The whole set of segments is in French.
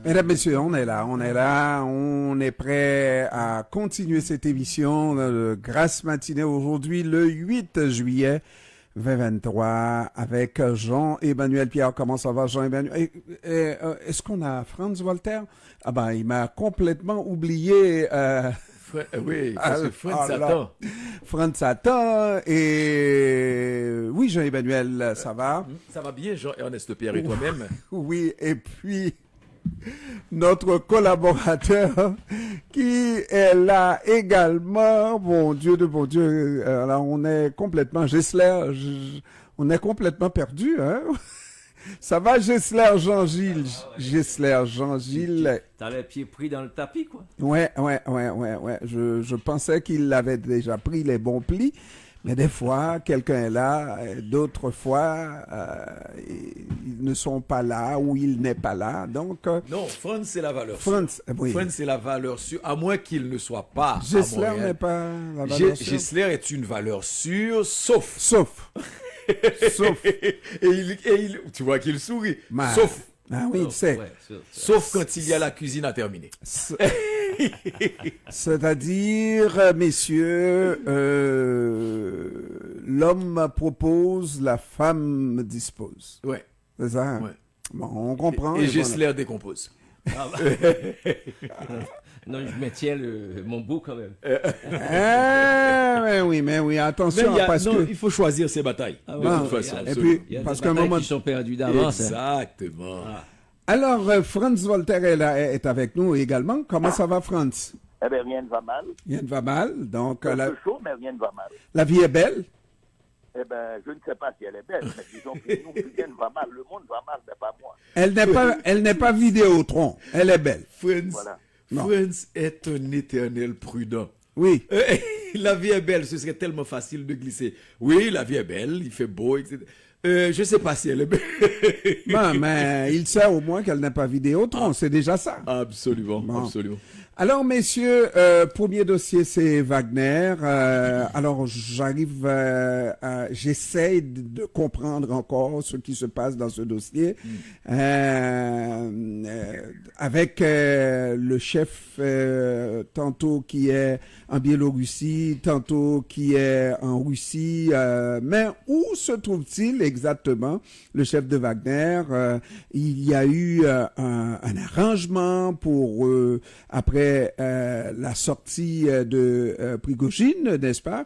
Mesdames, Messieurs, on est prêt à continuer cette émission de Grâce matinée aujourd'hui, le 8 juillet 2023, avec Jean-Emmanuel Pierre. Comment ça va, Jean-Emmanuel? Est-ce qu'on a Franz Voltaire? Ah ben, il m'a complètement oublié. Oui, c'est Franz Satan. Franz Satan et oui, Jean-Emmanuel, ça va? Ça va bien, Jean-Ernest Pierre, et toi-même? Oui, et puis notre collaborateur qui est là également. Bon Dieu de bon Dieu, alors on est complètement on est complètement perdu, hein? Ça va, Gessler Jean-Gilles? Gessler Jean-Gilles. T'as les pieds pris dans le tapis, quoi. Ouais. Je pensais qu'il avait déjà pris les bons plis. Mais des fois, quelqu'un est là, d'autres fois, ils ne sont pas là ou il n'est pas là. Donc, non, Franz, c'est la valeur Franz, sûre. oui. Franz, c'est la valeur sûre, à moins qu'il ne soit pas Gessler à Montréal. n'est pas la valeur sûre. Gessler est une valeur sûre, sauf. Sauf. et tu vois qu'il sourit. Man. Sauf. Ah oui, c'est. Ouais, Sauf quand il y a la cuisine à terminer. C'est-à-dire, messieurs, l'homme propose, la femme dispose. Ouais. C'est ça? Hein? Ouais. Bon, on comprend. Et Gessler décompose. Ah, bah. Non, je maintiens mon bout quand même. Mais oui, attention, parce que... il faut choisir ses batailles. Ah, de ouais, toute façon. et puis, Il y a parce des qu'à un batailles moment... qui sont perdues d'avance. Exactement. Ah. Alors, Franz Voltaire est avec nous également. Comment ça va, Franz? Eh bien, rien ne va mal. Rien ne va mal. Donc, Un peu chaud, mais rien ne va mal. la vie est belle. Eh bien, je ne sais pas si elle est belle, mais disons que nous, rien ne va mal. Le monde va mal, mais pas moi. Elle n'est pas Vidéotron. Elle est belle. Voilà. Franz est un éternel prudent. Oui. La vie est belle, ce serait tellement facile de glisser. Oui, la vie est belle, il fait beau, etc. Je ne sais pas si elle est belle. Non, mais il sait au moins qu'elle n'est pas Vidéotron. C'est déjà ça. Absolument, Bon. absolument. Alors, messieurs, premier dossier, c'est Wagner. Alors, j'essaie de comprendre encore ce qui se passe dans ce dossier. Avec le chef, tantôt qui est en Biélorussie, tantôt qui est en Russie. Mais où se trouve-t-il exactement, le chef de Wagner? Il y a eu un arrangement pour, après la sortie de Prigojine, n'est-ce pas,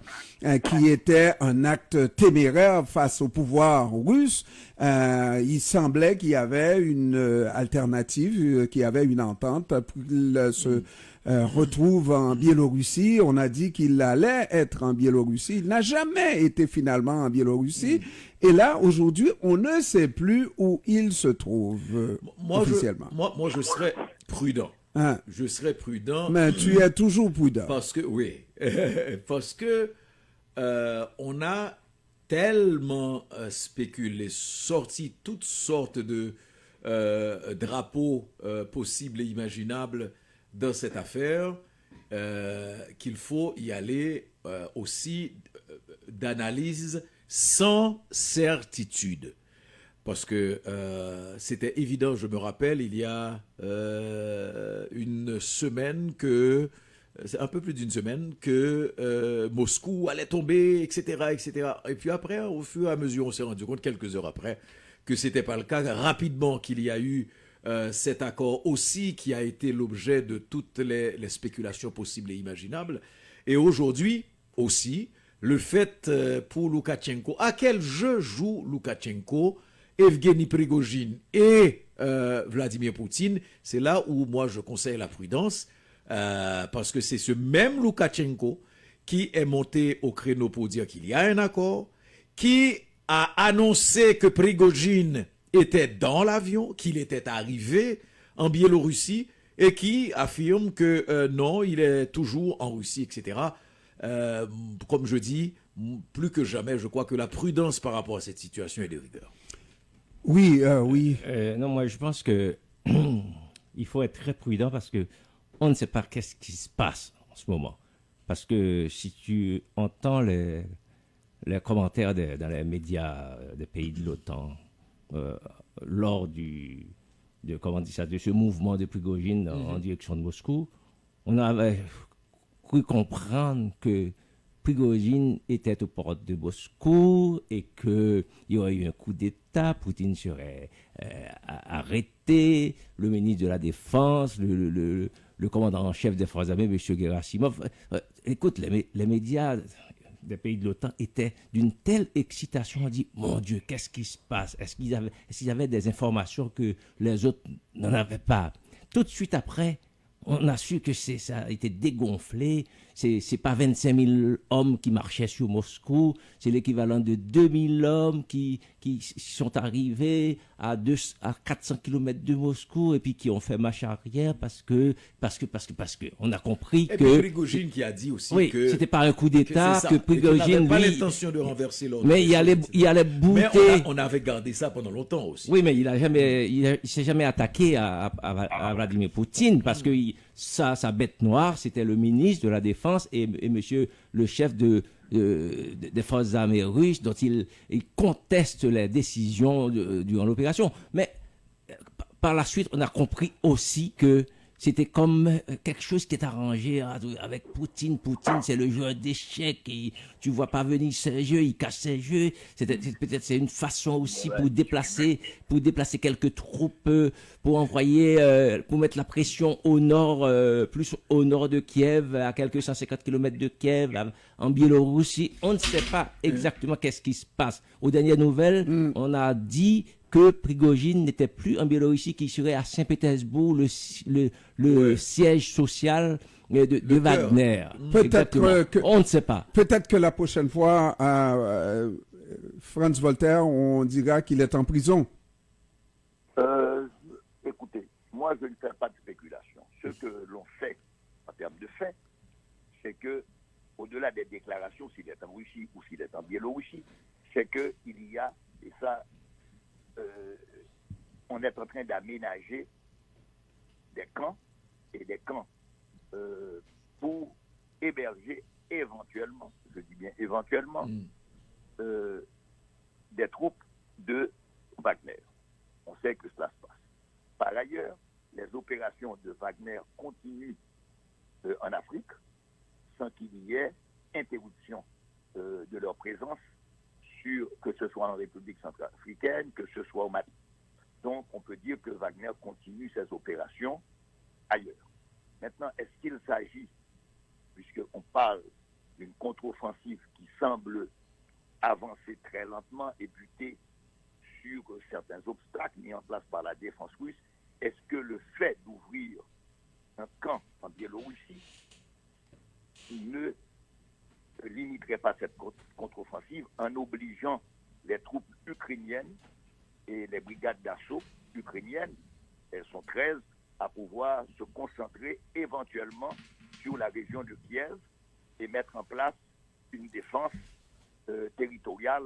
qui était un acte téméraire face au pouvoir russe. Il semblait qu'il y avait une alternative, qu'il y avait une entente pour qu'il se retrouve en Biélorussie. On a dit qu'il allait être en Biélorussie. Il n'a jamais été finalement en Biélorussie. Et là, aujourd'hui, on ne sait plus où il se trouve officiellement. Moi, je serais prudent. Hein? Je serais prudent. Mais tu es toujours prudent. Parce que, oui, parce que on a tellement spéculé, sorti toutes sortes de drapeaux possibles et imaginables dans cette affaire, qu'il faut y aller aussi d'analyse sans certitude. Parce que c'était évident, je me rappelle, il y a une semaine c'est un peu plus d'une semaine, que Moscou allait tomber, etc., etc. Et puis après, au fur et à mesure, on s'est rendu compte, quelques heures après, que ce n'était pas le cas. Rapidement, qu'il y a eu cet accord aussi, qui a été l'objet de toutes les spéculations possibles et imaginables. Et aujourd'hui, aussi, le fait pour Loukachenko, à quel jeu joue Loukachenko, Evgeny Prigojine et Vladimir Poutine, c'est là où moi je conseille la prudence, parce que c'est ce même Loukachenko qui est monté au créneau pour dire qu'il y a un accord, qui a annoncé que Prigojine était dans l'avion, qu'il était arrivé en Biélorussie, et qui affirme que non, il est toujours en Russie, etc. Comme je dis, plus que jamais, je crois que la prudence par rapport à cette situation est de rigueur. Oui, oui. Non, moi, je pense que il faut être très prudent parce que on ne sait pas qu'est-ce qui se passe en ce moment. Parce que si tu entends les commentaires dans les médias des pays de l'OTAN lors du comment dire ça, de ce mouvement de Prigojine en direction de Moscou, on avait cru comprendre que Prigojine était aux portes de Moscou et qu'il y aurait eu un coup d'État, Poutine serait arrêté, le ministre de la Défense, le commandant en chef des forces armées, M. Gerasimov. Écoute, les médias des pays de l'OTAN étaient d'une telle excitation. On dit, mon Dieu, qu'est-ce qui se passe? Est-ce qu'ils avaient des informations que les autres n'en avaient pas? Tout de suite après, on a su que ça a été dégonflé. C'est pas 25 000 hommes qui marchaient sur Moscou, c'est l'équivalent de 2 000 hommes qui sont arrivés à 400 km de Moscou et puis qui ont fait marche arrière parce que on a compris et que... puis Prigojine qui a dit aussi oui, que... c'était pas un coup d'État, que Prigojine, n'avait pas lui... l'intention de renverser l'ordre. Mais il allait bouter... Mais on avait gardé ça pendant longtemps aussi. Oui, mais il s'est jamais attaqué à Vladimir Poutine parce que sa bête noire, c'était le ministre de la Défense et monsieur le chef des forces armées russes dont il conteste les décisions durant l'opération. Mais par la suite, on a compris aussi que c'était comme quelque chose qui est arrangé avec Poutine. Poutine, c'est le joueur d'échecs. Tu vois pas venir ses jeux, il cache ses jeux. Peut-être c'est une façon aussi pour déplacer quelques troupes, pour envoyer, pour mettre la pression au nord, plus au nord de Kiev, à quelques 150 km de Kiev, en Biélorussie. On ne sait pas exactement qu'est-ce qui se passe. Aux dernières nouvelles, on a dit que Prigojine n'était plus en Biélorussie, qu'il serait à Saint-Pétersbourg, le siège social de Wagner. Peut-être que... On ne sait pas. Peut-être que la prochaine fois, à Franz Voltaire, on dira qu'il est en prison. Écoutez, moi je ne fais pas de spéculation. Ce que l'on fait en termes de faits, c'est que, au-delà des déclarations, s'il est en Russie ou s'il est en Biélorussie, c'est qu'il y a, et ça, on est en train d'aménager des camps et des camps pour héberger éventuellement, je dis bien éventuellement, des troupes de Wagner. On sait que cela se passe. Par ailleurs, les opérations de Wagner continuent en Afrique sans qu'il y ait interruption de leur présence, que ce soit en République centrafricaine, que ce soit au Mali. Donc, on peut dire que Wagner continue ses opérations ailleurs. Maintenant, est-ce qu'il s'agit, puisqu'on parle d'une contre-offensive qui semble avancer très lentement et buter sur certains obstacles mis en place par la défense russe, est-ce que le fait d'ouvrir un camp en Biélorussie ne limiterait pas cette contre-offensive en obligeant les troupes ukrainiennes et les brigades d'assaut ukrainiennes, elles sont 13, à pouvoir se concentrer éventuellement sur la région de Kiev et mettre en place une défense territoriale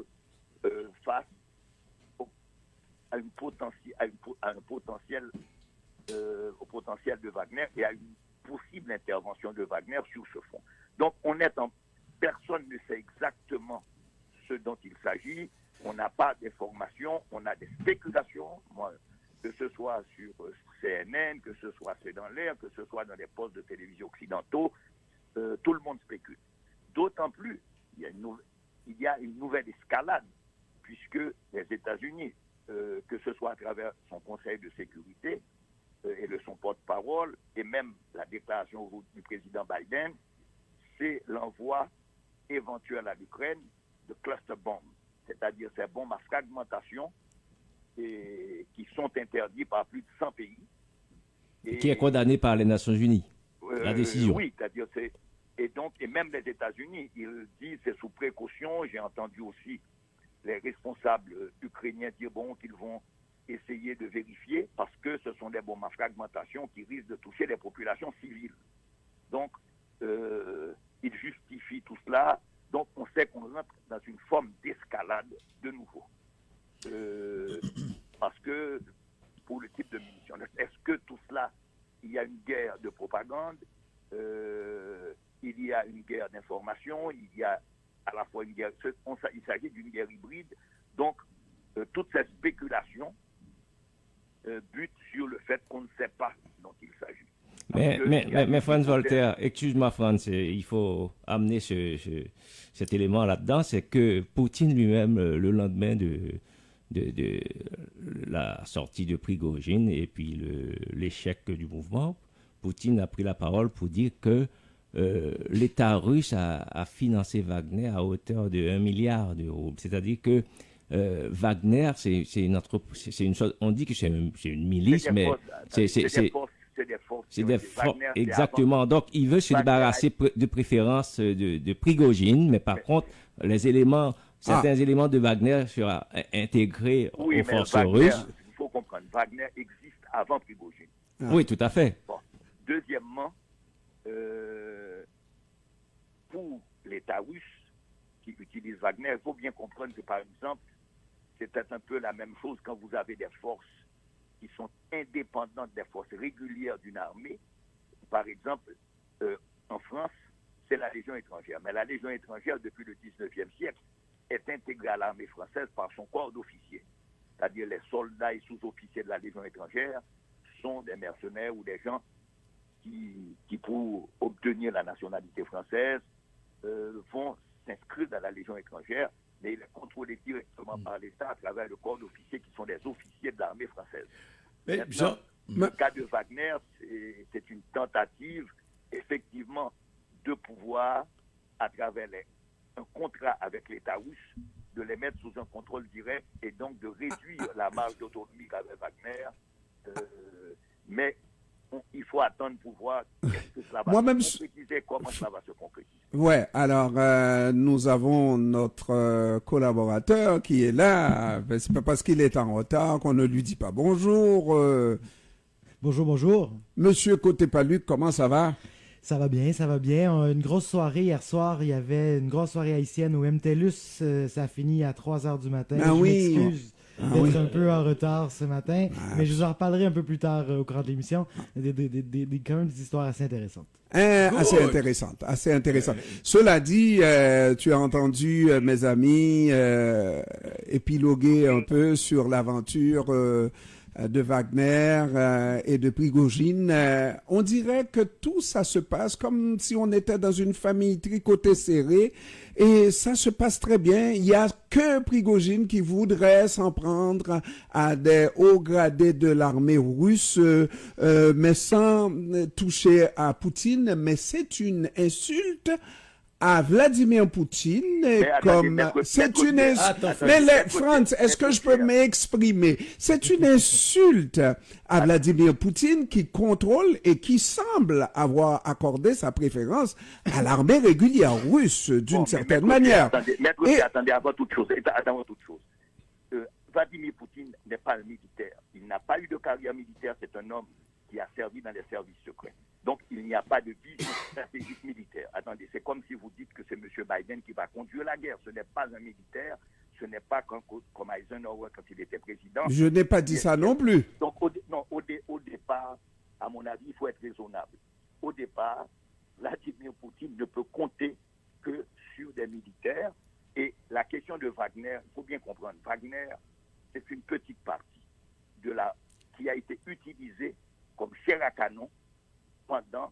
face à un potentiel au potentiel de Wagner et à une possible intervention de Wagner sur ce front. Donc personne ne sait exactement ce dont il s'agit. On n'a pas d'informations, on a des spéculations, que ce soit sur CNN, que ce soit C'est dans l'air, que ce soit dans les postes de télévision occidentaux, tout le monde spécule. D'autant plus, il y a une nouvelle escalade, puisque les États-Unis, que ce soit à travers son Conseil de sécurité et de son porte-parole, et même la déclaration du président Biden, c'est l'envoi éventuel à l'Ukraine de cluster bombs, c'est-à-dire ces bombes à fragmentation qui sont interdits par plus de 100 pays. Qui est condamné par les Nations Unies, la décision. Oui, c'est-à-dire et même les États-Unis, ils disent c'est sous précaution. J'ai entendu aussi les responsables ukrainiens dire qu'ils vont essayer de vérifier parce que ce sont des bombes à fragmentation qui risquent de toucher les populations civiles. Donc, ils justifient tout cela. Donc, on sait qu'on rentre dans une forme d'escalade de nouveau. Parce que, pour le type de munitions, est-ce que tout cela, il y a une guerre de propagande, il y a une guerre d'information, il y a à la fois une guerre, il s'agit d'une guerre hybride. Donc, toutes ces spéculations bute sur le fait qu'on ne sait pas dont il s'agit. Mais Franz Voltaire, excuse-moi Franz, il faut amener cet élément là-dedans, c'est que Poutine lui-même, le lendemain de la sortie de Prigojine et puis l'échec du mouvement, Poutine a pris la parole pour dire que l'État russe a financé Wagner à hauteur de 1 milliard d'euros. C'est-à-dire que Wagner, c'est une chose, on dit que c'est une milice, mais c'est des forces. Exactement. Donc, il veut se débarrasser de préférence de Prigojine, mais par contre, certains éléments de Wagner seront intégrés aux forces russes. Il faut comprendre, Wagner existe avant Prigojine. Oui, tout à fait. Bon. Deuxièmement, pour l'État russe qui utilise Wagner, il faut bien comprendre que, par exemple, c'était un peu la même chose quand vous avez des forces qui sont indépendantes des forces régulières d'une armée. Par exemple, en France, c'est la Légion étrangère. Mais la Légion étrangère, depuis le 19e siècle, est intégrée à l'armée française par son corps d'officiers. C'est-à-dire les soldats et sous-officiers de la Légion étrangère sont des mercenaires ou des gens qui pour obtenir la nationalité française, vont s'inscrire dans la Légion étrangère, mais il est contrôlé directement par l'État à travers le corps d'officiers qui sont des officiers de l'armée française. Mais Maintenant, le cas de Wagner, c'est une tentative, effectivement, de pouvoir, à travers un contrat avec l'État russe, de les mettre sous un contrôle direct et donc de réduire la marge d'autonomie qu'avait Wagner. Mais il faut attendre pour voir ce que cela va se concrétiser, comment cela va se concrétiser. Ouais, alors nous avons notre collaborateur qui est là. C'est pas parce qu'il est en retard qu'on ne lui dit pas bonjour. Bonjour. Monsieur Côté-Paluc, comment ça va? Ça va bien, ça va bien. Une grosse soirée hier soir. Il y avait une grosse soirée haïtienne au MTLUS. Ça a fini à 3h du matin. Ah, je oui. m'excuse d'être un peu en retard ce matin, mais je vous en reparlerai un peu plus tard au cours de l'émission. Quand même des histoires assez intéressantes. Assez intéressante. Cela dit, tu as entendu mes amis épiloguer un peu sur l'aventure de Wagner et de Prigojine. On dirait que tout ça se passe comme si on était dans une famille tricotée serrée et ça se passe très bien. Il n'y a que Prigojine qui voudrait s'en prendre à des hauts gradés de l'armée russe, mais sans toucher à Poutine. Mais c'est une insulte à Vladimir Poutine, c'est une insulte. Mais Franz, est-ce que je peux m'exprimer? C'est une insulte à Vladimir Poutine qui contrôle et qui semble avoir accordé sa préférence à l'armée régulière russe d'une certaine manière. Attendez, avant toute chose. Vladimir Poutine n'est pas un militaire. Il n'a pas eu de carrière militaire. C'est un homme qui a servi dans les services secrets. Donc, il n'y a pas de vision stratégique militaire. Attendez, c'est comme si vous dites que c'est M. Biden qui va conduire la guerre. Ce n'est pas un militaire. Ce n'est pas comme Eisenhower quand il était président. Je n'ai pas dit ça non plus. Donc, au départ, à mon avis, il faut être raisonnable. Au départ, Vladimir Poutine ne peut compter que sur des militaires. Et la question de Wagner, il faut bien comprendre, Wagner, c'est une petite partie qui a été utilisée comme chair à canon pendant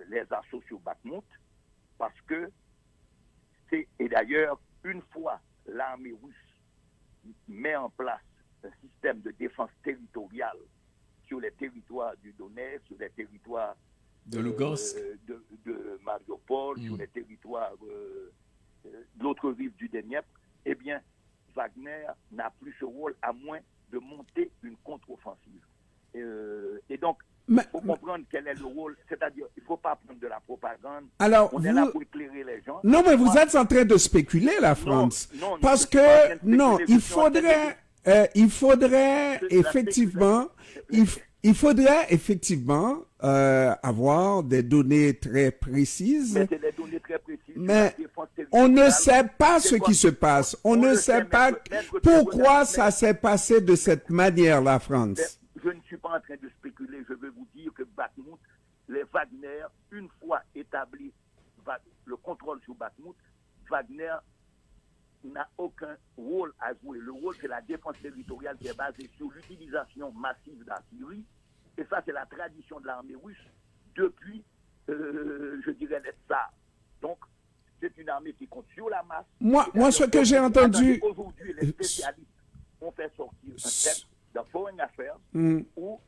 les assauts sur Bakhmout, parce que et d'ailleurs, une fois l'armée russe met en place un système de défense territoriale sur les territoires du Donetsk, sur les territoires de Lugansk, de Mariupol, sur les territoires de l'autre rive du Dniepr, eh bien, Wagner n'a plus ce rôle à moins de monter une contre-offensive. Et donc, il faut comprendre quel est le rôle, c'est-à-dire, il ne faut pas prendre de la propagande. Alors, on est là pour éclairer les gens. Non, mais vous êtes en train de spéculer, la France. Parce que, il faudrait effectivement avoir des données très précises. Mais c'est des données très précises. Mais on ne sait pas ce qui se passe. On ne sait pas pourquoi ça s'est passé de cette manière, la France. Je ne suis pas en train de spéculer. Je veux vous dire que Bakhmout, les Wagner, une fois établi le contrôle sur Bakhmout, Wagner n'a aucun rôle à jouer. Le rôle, c'est la défense territoriale qui est basée sur l'utilisation massive d'artillerie. Et ça, c'est la tradition de l'armée russe depuis, je dirais, les tsars. Donc, c'est une armée qui compte sur la masse. Moi, ce que j'ai entendu... Aujourd'hui, les spécialistes ont fait sortir un texte dans Foreign Affairs où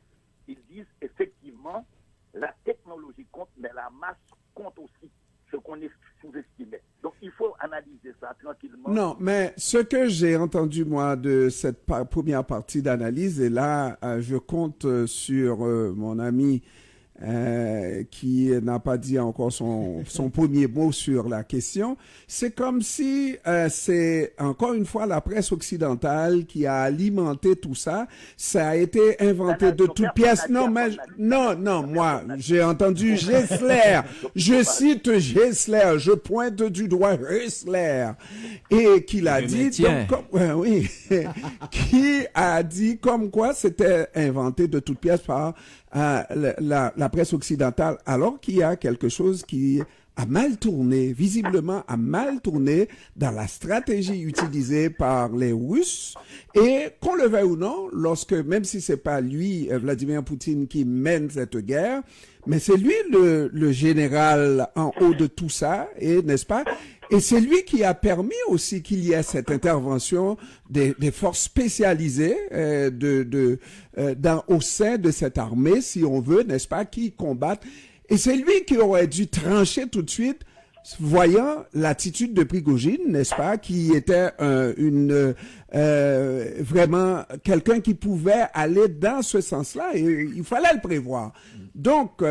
ils disent effectivement la technologie compte, mais la masse compte aussi, ce qu'on est sous-estimé. Donc, il faut analyser ça tranquillement. Non, mais ce que j'ai entendu, moi, de cette première partie d'analyse, et là, je compte sur mon ami qui n'a pas dit encore son premier mot sur la question, c'est comme si c'est encore une fois la presse occidentale qui a alimenté tout ça. Ça a été inventé de toutes pièces. Non, moi, j'ai entendu Gessler. Je cite Gessler. Je pointe du doigt Gessler. Et qu'il a dit, oui, qui a dit comme quoi c'était inventé de toutes pièces par la presse occidentale, alors qu'il y a quelque chose qui a mal tourné, visiblement a mal tourné dans la stratégie utilisée par les Russes. Et qu'on le veuille ou non, lorsque, même si c'est pas lui, Vladimir Poutine, qui mène cette guerre, mais c'est lui le général en haut de tout ça, et n'est-ce pas? Et c'est lui qui a permis aussi qu'il y ait cette intervention des forces spécialisées au sein de cette armée, si on veut, n'est-ce pas, qui combattent. Et c'est lui qui aurait dû trancher tout de suite, voyant l'attitude de Prigojine, n'est-ce pas, qui était vraiment quelqu'un qui pouvait aller dans ce sens-là, et il fallait le prévoir. Donc,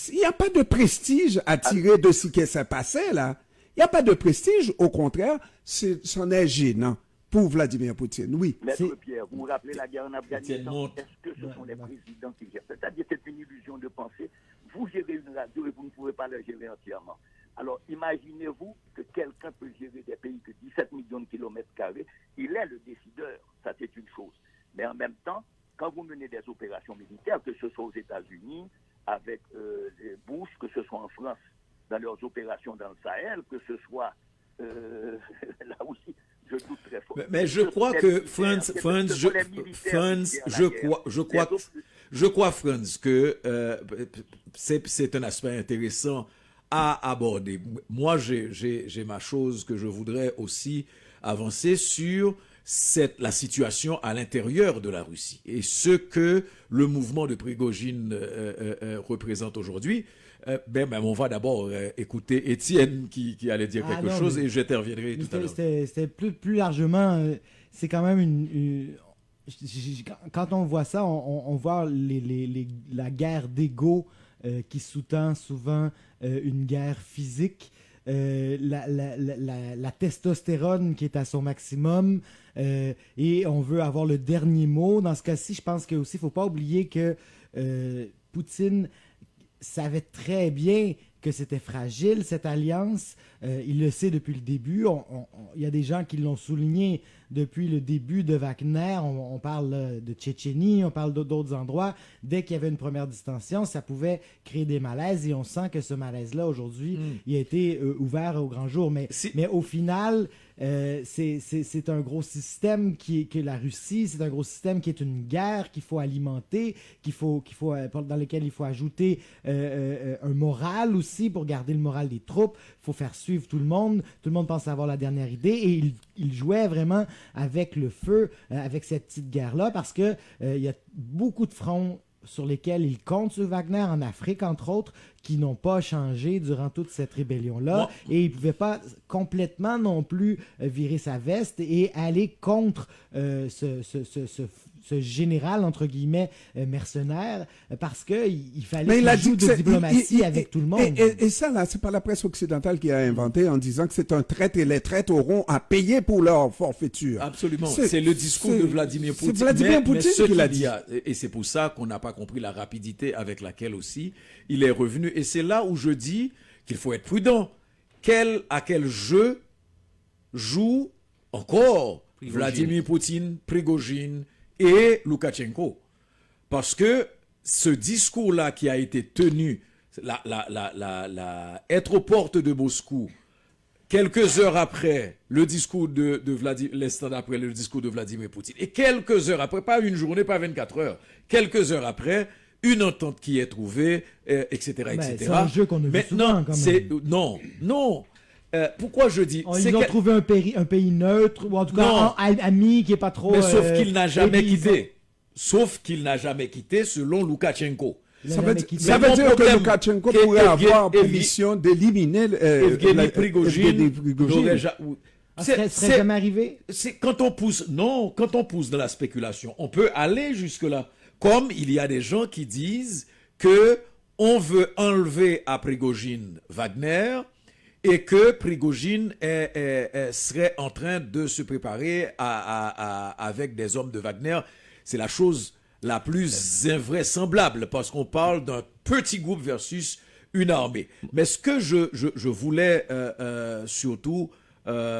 il n'y a pas de prestige à tirer de ce qui s'est passé, là. Il n'y a pas de prestige, au contraire, c'en est gênant pour Vladimir Poutine, oui. Maître Pierre, vous vous rappelez la guerre en Afghanistan? Est-ce que ce sont les présidents qui gèrent? C'est-à-dire que c'est une illusion de penser. Vous gérez une radio et vous ne pouvez pas la gérer entièrement. Alors, imaginez-vous que quelqu'un peut gérer des pays de 17 millions de kilomètres carrés. Il est le décideur, ça c'est une chose. Mais en même temps, quand vous menez des opérations militaires, que ce soit aux États-Unis, avec les Bush, que ce soit en France, dans leurs opérations dans le Sahel, que ce soit là aussi, je doute très fort. Mais je crois que Franz, que c'est un aspect intéressant à aborder. Moi, j'ai ma chose que je voudrais aussi avancer sur la situation à l'intérieur de la Russie et ce que le mouvement de Prigojine représente aujourd'hui. On va d'abord écouter Étienne qui allait dire quelque chose et j'interviendrai tout à l'heure. C'était plus largement, c'est quand même quand on voit ça, on voit la guerre d'ego qui sous-tend souvent une guerre physique. La testostérone qui est à son maximum et on veut avoir le dernier mot. Dans ce cas-ci, je pense qu'il ne faut pas oublier que Poutine savait très bien que c'était fragile, cette alliance. Il le sait depuis le début. Il y a des gens qui l'ont souligné depuis le début de Wagner. On parle de Tchétchénie, on parle d'autres endroits. Dès qu'il y avait une première distension, ça pouvait créer des malaises et on sent que ce malaise-là, aujourd'hui, il a été ouvert au grand jour. Mais au final, c'est un gros système que la Russie, c'est un gros système qui est une guerre qu'il faut alimenter, dans lequel il faut ajouter un moral aussi pour garder le moral des troupes. Il faut faire suivre tout le monde. Tout le monde pense avoir la dernière idée et il jouait vraiment avec le feu, avec cette petite guerre-là, parce que il y a beaucoup de fronts sur lesquels il compte sur Wagner, en Afrique entre autres, qui n'ont pas changé durant toute cette rébellion-là. Et il ne pouvait pas complètement non plus virer sa veste et aller contre ce général, entre guillemets, mercenaire, parce qu'il fallait qu'il joue de diplomatie avec tout le monde. Et ça, là, c'est pas la presse occidentale qui a inventé en disant que c'est un traître et les traîtres auront à payer pour leur forfaiture. Absolument. C'est le discours de Vladimir Poutine. C'est Vladimir Poutine qui l'a dit. Et c'est pour ça qu'on n'a pas compris la rapidité avec laquelle aussi il est revenu. Et c'est là où je dis qu'il faut être prudent. À quel jeu joue encore Vladimir Poutine, Prigojine et Loukachenko? Parce que ce discours-là qui a été tenu, être aux portes de Moscou, quelques heures après le discours l'instant d'après le discours de Vladimir Poutine, et quelques heures après, pas une journée, pas 24 heures, quelques heures après, une entente qui est trouvée, etc., etc. C'est un jeu qu'on a vu souvent, quand même. Non. Pourquoi je dis... Ils ont trouvé un pays neutre, ou en tout cas ami qui est pas trop... Mais sauf qu'il n'a jamais dépaysant. quitté. Sauf qu'il n'a jamais quitté, selon Loukachenko. Ça veut dire que Loukachenko pourrait avoir pour mission d'éliminer Evgeny Prigojine. Ça serait jamais arrivé? Quand on pousse dans la spéculation, on peut aller jusque-là. Comme il y a des gens qui disent que on veut enlever à Prigojine Wagner et que Prigojine serait en train de se préparer avec des hommes de Wagner. C'est la chose la plus invraisemblable parce qu'on parle d'un petit groupe versus une armée. Mais ce que je voulais surtout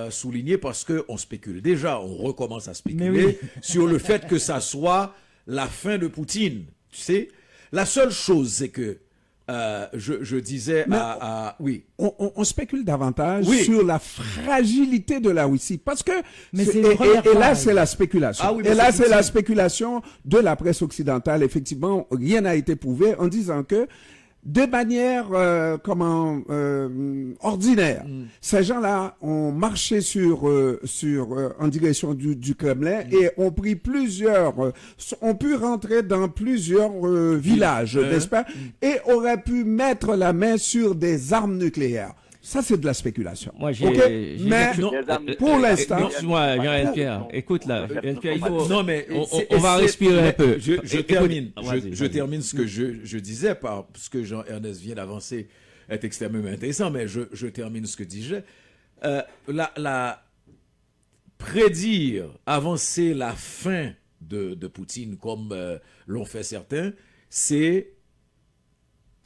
souligner, parce qu'on spécule déjà, on recommence à spéculer sur le fait que ça soit la fin de Poutine. Tu sais, la seule chose, c'est que je disais oui. On spécule davantage sur la fragilité de la Russie. Parce que... et là, c'est la spéculation. Et là, c'est la spéculation de la presse occidentale. Effectivement, rien n'a été prouvé en disant que de manière ordinaire, ces gens-là ont marché en direction du Kremlin et ont pris ont pu rentrer dans plusieurs villages, n'est-ce pas, et auraient pu mettre la main sur des armes nucléaires. Ça, c'est de la spéculation. Moi, mais pour l'instant... Excuse-moi, Jean-Pierre. Écoute, là, Jean-Pierre, il faut... Non, mais on va respirer un peu. Je termine ce que je disais, parce que Jean-Ernest vient d'avancer est extrêmement intéressant, mais je termine ce que disais. Prédire, avancer la fin de Poutine, comme l'ont fait certains, c'est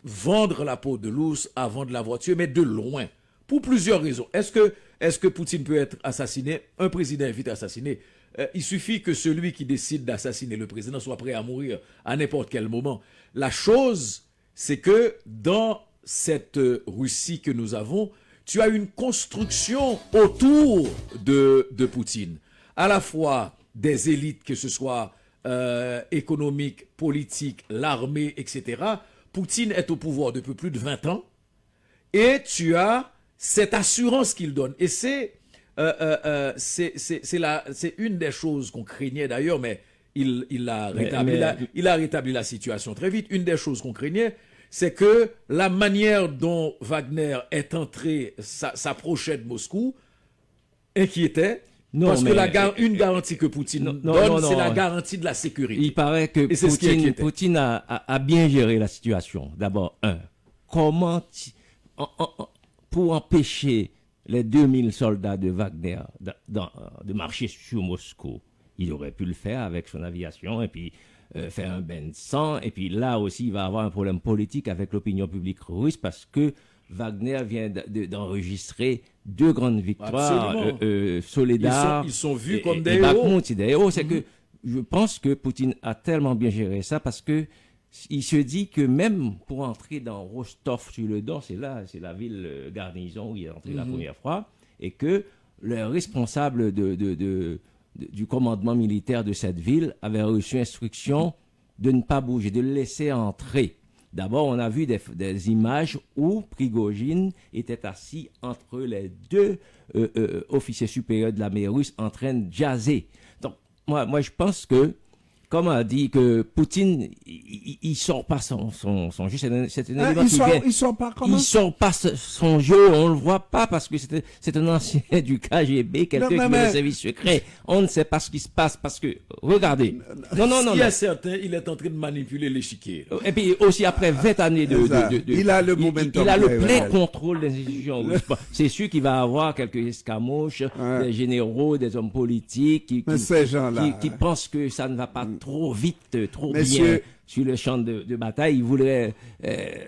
vendre la peau de l'ours avant de la voiture, mais de loin, pour plusieurs raisons. Est-ce que Poutine peut être assassiné? Un président est vite assassiné. Il suffit que celui qui décide d'assassiner le président soit prêt à mourir à n'importe quel moment. La chose, c'est que dans cette Russie que nous avons, tu as une construction autour de Poutine, à la fois des élites, que ce soit économiques, politiques, l'armée, etc. Poutine est au pouvoir depuis plus de 20 ans et tu as cette assurance qu'il donne. Et c'est une des choses qu'on craignait d'ailleurs, mais il a rétabli la situation très vite. Une des choses qu'on craignait, c'est que la manière dont Wagner est entré, s'approchait de Moscou, inquiétait. Parce que une garantie que Poutine donne, c'est la garantie de la sécurité. Il paraît que Poutine a bien géré la situation. D'abord, comment pour empêcher les 2000 soldats de Wagner de marcher sur Moscou, il aurait pu le faire avec son aviation et puis faire un bain de sang. Et puis là aussi, il va avoir un problème politique avec l'opinion publique russe parce que Wagner vient d'enregistrer 2 grandes victoires, Soledar. Ils sont vus comme des héros. Bakhmut, c'est des héros. C'est que je pense que Poutine a tellement bien géré ça parce que il se dit que même pour entrer dans Rostov-sur-le-Don, c'est la ville garnison où il est entré la première fois, et que le responsable du commandement militaire de cette ville avait reçu instruction de ne pas bouger, de le laisser entrer. D'abord, on a vu des images où Prigojine était assis entre les 2 officiers supérieurs de l'armée russe en train de jaser. Donc, moi, je pense que, comme on a dit, que Poutine, il sort pas son jeu. C'est un élément qui vient. Il sort pas comment? Il sort pas son jeu. On le voit pas parce que c'est un ancien du KGB, quelqu'un qui est le service secret. On ne sait pas ce qui se passe parce que, regardez. Non. Il y a certains, il est en train de manipuler l'échiquier. Et puis aussi après 20 années il a le momentum. Il a le plein contrôle des institutions. C'est sûr qu'il va avoir quelques escamoches, des généraux, des hommes politiques qui pensent que ça ne va pas trop vite, trop bien sur le champ de bataille. Il voudrait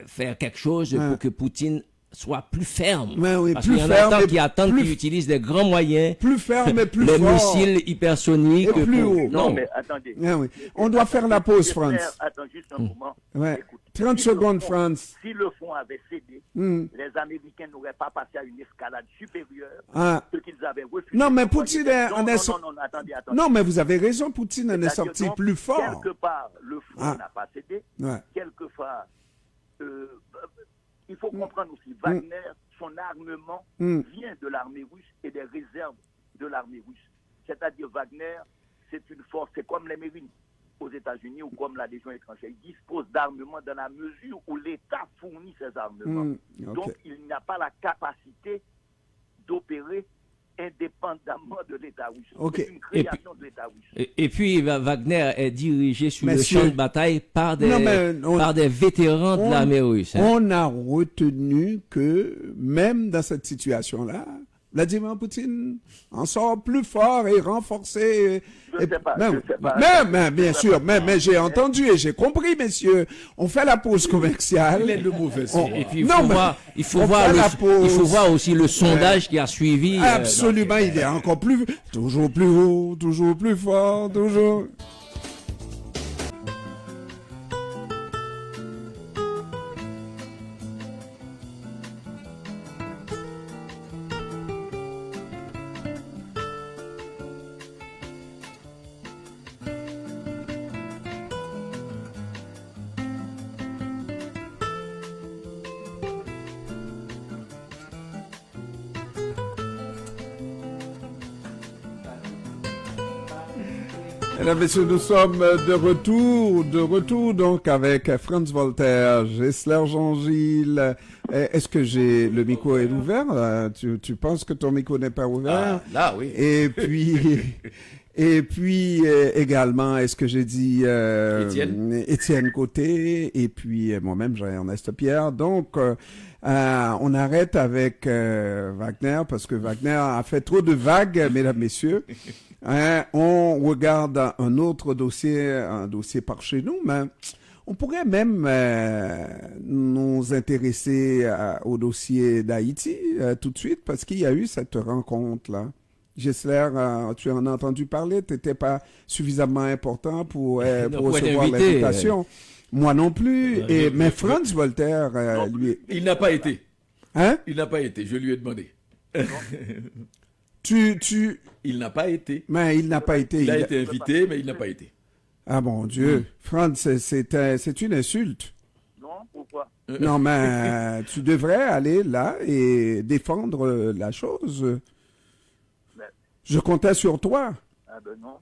faire quelque chose pour que Poutine soit plus ferme. Parce qu'il y en a qui attendent qu'il utilise des grands moyens. Plus ferme et plus fort. Les missiles hypersoniques. Et plus haut. Non, mais attendez. On doit faire la pause, France. Attends juste un moment. Écoute, 30 secondes, France. S'ils le font situation avait cédé, Hmm. les Américains n'auraient pas passé à une escalade supérieure, Ah. ce qu'ils avaient refusé. Non, mais Poutine est- non, en est non, so- non, non, attendez. Non, mais vous avez raison, Poutine en est C'est-à-dire, sorti donc, plus fort. Quelque part, le front Ah. n'a pas cédé. Ouais. Quelque part, il faut comprendre aussi, Wagner, son armement vient de l'armée russe et des réserves de l'armée russe. C'est-à-dire, Wagner, c'est une force, c'est comme les Marines aux États-Unis ou comme la Légion étrangère. Il dispose d'armements dans la mesure où l'État fournit ces armements. Ok. Donc, il n'a pas la capacité d'opérer indépendamment de l'État russe. Ok. C'est une création de l'État russe. Et puis Wagner est dirigé sur Monsieur- le champ de bataille par des, Non, mais par des vétérans de l'armée russe. Hein. On a retenu que même dans cette situation-là, Vladimir Poutine en sort plus fort et renforcé. Je sais pas, je sais pas. Mais bien sûr, mais j'ai entendu et j'ai compris, messieurs. On fait la pause commerciale. Il est de mauvaise On- foi. Et puis il Non, faut, mais voir, il, faut on voir fait le- la pause. il faut voir aussi le sondage qui a suivi. Absolument, il est encore plus, toujours plus haut, toujours plus fort, toujours. Mesdames, Messieurs, nous sommes de retour donc avec Franz Voltaire, Gessler Jean-Gilles. Est-ce que le micro est ouvert? Tu penses que ton micro n'est pas ouvert? Là, oui. Et puis également, est-ce que j'ai dit Étienne Côté, et puis moi-même, Jean-Ernest Pierre. Donc, on arrête avec Wagner, parce que Wagner a fait trop de vagues, mesdames, messieurs. On regarde un autre dossier, un dossier par chez nous, mais on pourrait même nous intéresser au dossier d'Haïti tout de suite, parce qu'il y a eu cette rencontre-là. Gessler, tu en as entendu parler, tu n'étais pas suffisamment important pour recevoir t'inviter, l'invitation. Moi non plus, mais Franz Voltaire, lui... Il n'a pas été. Hein? Il n'a pas été. Je lui ai demandé. Il n'a pas été. Mais il n'a pas été... Il a été invité, mais il n'a pas été. Ah mon Dieu, Franz, c'est une insulte. Non, pourquoi? Non, mais tu devrais aller là et défendre la chose. Je comptais sur toi. Ah ben non.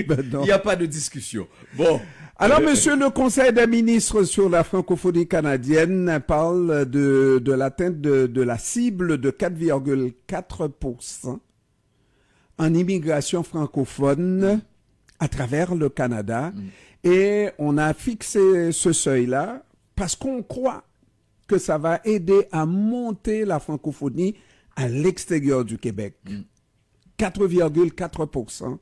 Ben non. Il n'y a pas de discussion. Bon. Alors, monsieur le Conseil des ministres sur la francophonie canadienne parle de l'atteinte de la cible de 4,4% en immigration francophone à travers le Canada. Et on a fixé ce seuil-là parce qu'on croit que ça va aider à monter la francophonie à l'extérieur du Québec. 4,4%.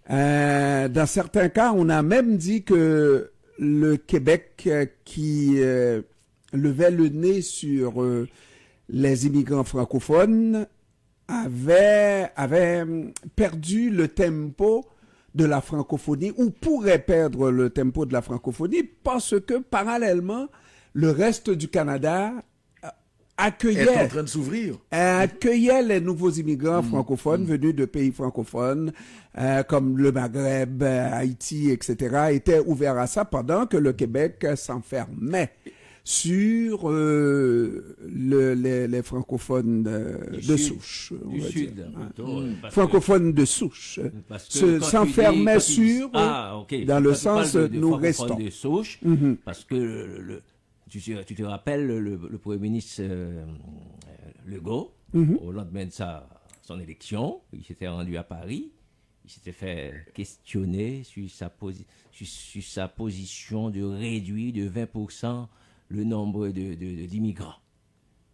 Dans certains cas, on a même dit que le Québec qui levait le nez sur les immigrants francophones avait perdu le tempo de la francophonie ou pourrait perdre le tempo de la francophonie parce que parallèlement, le reste du Canada Est en train de s'ouvrir. accueillait les nouveaux immigrants francophones venus de pays francophones comme le Maghreb, Haïti, etc., étaient ouverts à ça pendant que le Québec s'enfermait sur les francophones de souche. on Du va Sud. dire. plutôt, parce que- Francophones de souche. parce que quand tu S'enfermait dis- sur, ok. dans le Quand tu parles sens de nous francophones restons. de souche, parce que tu te rappelles le Premier ministre Legault, au lendemain de son élection, il s'était rendu à Paris, il s'était fait questionner sur sa position de réduire de 20% le nombre d'immigrants.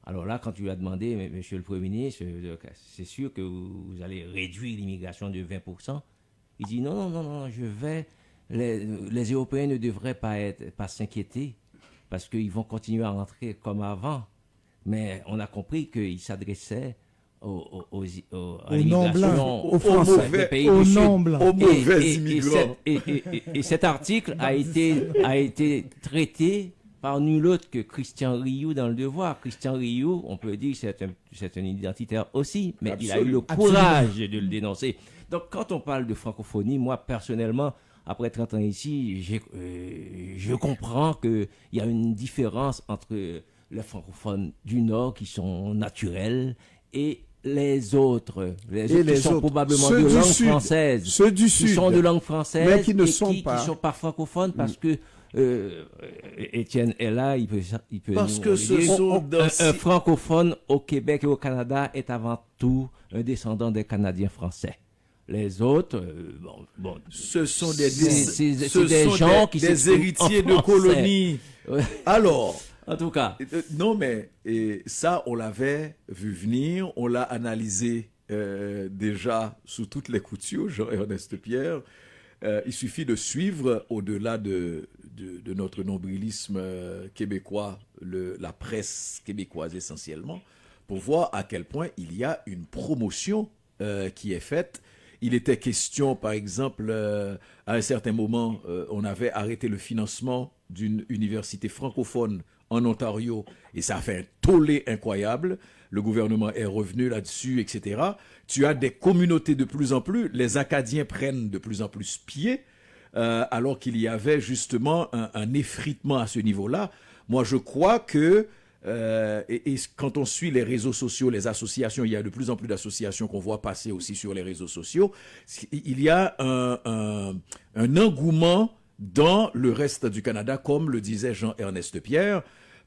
Alors là, quand tu lui as demandé, monsieur le Premier ministre, c'est sûr que vous allez réduire l'immigration de 20%, il dit non, les Européens ne devraient pas s'inquiéter parce qu'ils vont continuer à rentrer comme avant. Mais on a compris qu'il s'adressait à l'immigration aux Français, des pays aux du Sud. non-blancs. Aux mauvais immigrants. Et cet article a été traité par nul autre que Christian Rioux dans Le Devoir. Christian Rioux, on peut dire que c'est un identitaire aussi, mais il a eu le courage de le dénoncer. Donc, quand on parle de francophonie, moi, personnellement, après 30 ans ici, je comprends qu'il y a une différence entre les francophones du Nord qui sont naturels et les autres qui sont probablement de langue française, ceux du qui Sud, sont de langue française, mais qui ne et sont qui sont pas francophones parce que Étienne est là, il peut Parce nous que ce dire. sont Un francophone au Québec et au Canada est avant tout un descendant des Canadiens français. Les autres, ce sont des gens qui des héritiers de colonies. Ouais. Alors, en tout cas, non mais ça on l'avait vu venir, on l'a analysé déjà sous toutes les coutures, Jean-Ernest Pierre. Il suffit de suivre au-delà de notre nombrilisme québécois, la presse québécoise essentiellement, pour voir à quel point il y a une promotion qui est faite. Il était question, par exemple, à un certain moment, on avait arrêté le financement d'une université francophone en Ontario, et ça a fait un tollé incroyable. Le gouvernement est revenu là-dessus, etc. Tu as des communautés de plus en plus, les Acadiens prennent de plus en plus pied, alors qu'il y avait justement un effritement à ce niveau-là. Moi, je crois que et quand on suit les réseaux sociaux, les associations, il y a de plus en plus d'associations qu'on voit passer aussi sur les réseaux sociaux. Il y a un engouement dans le reste du Canada, comme le disait Jean-Ernest Pierre,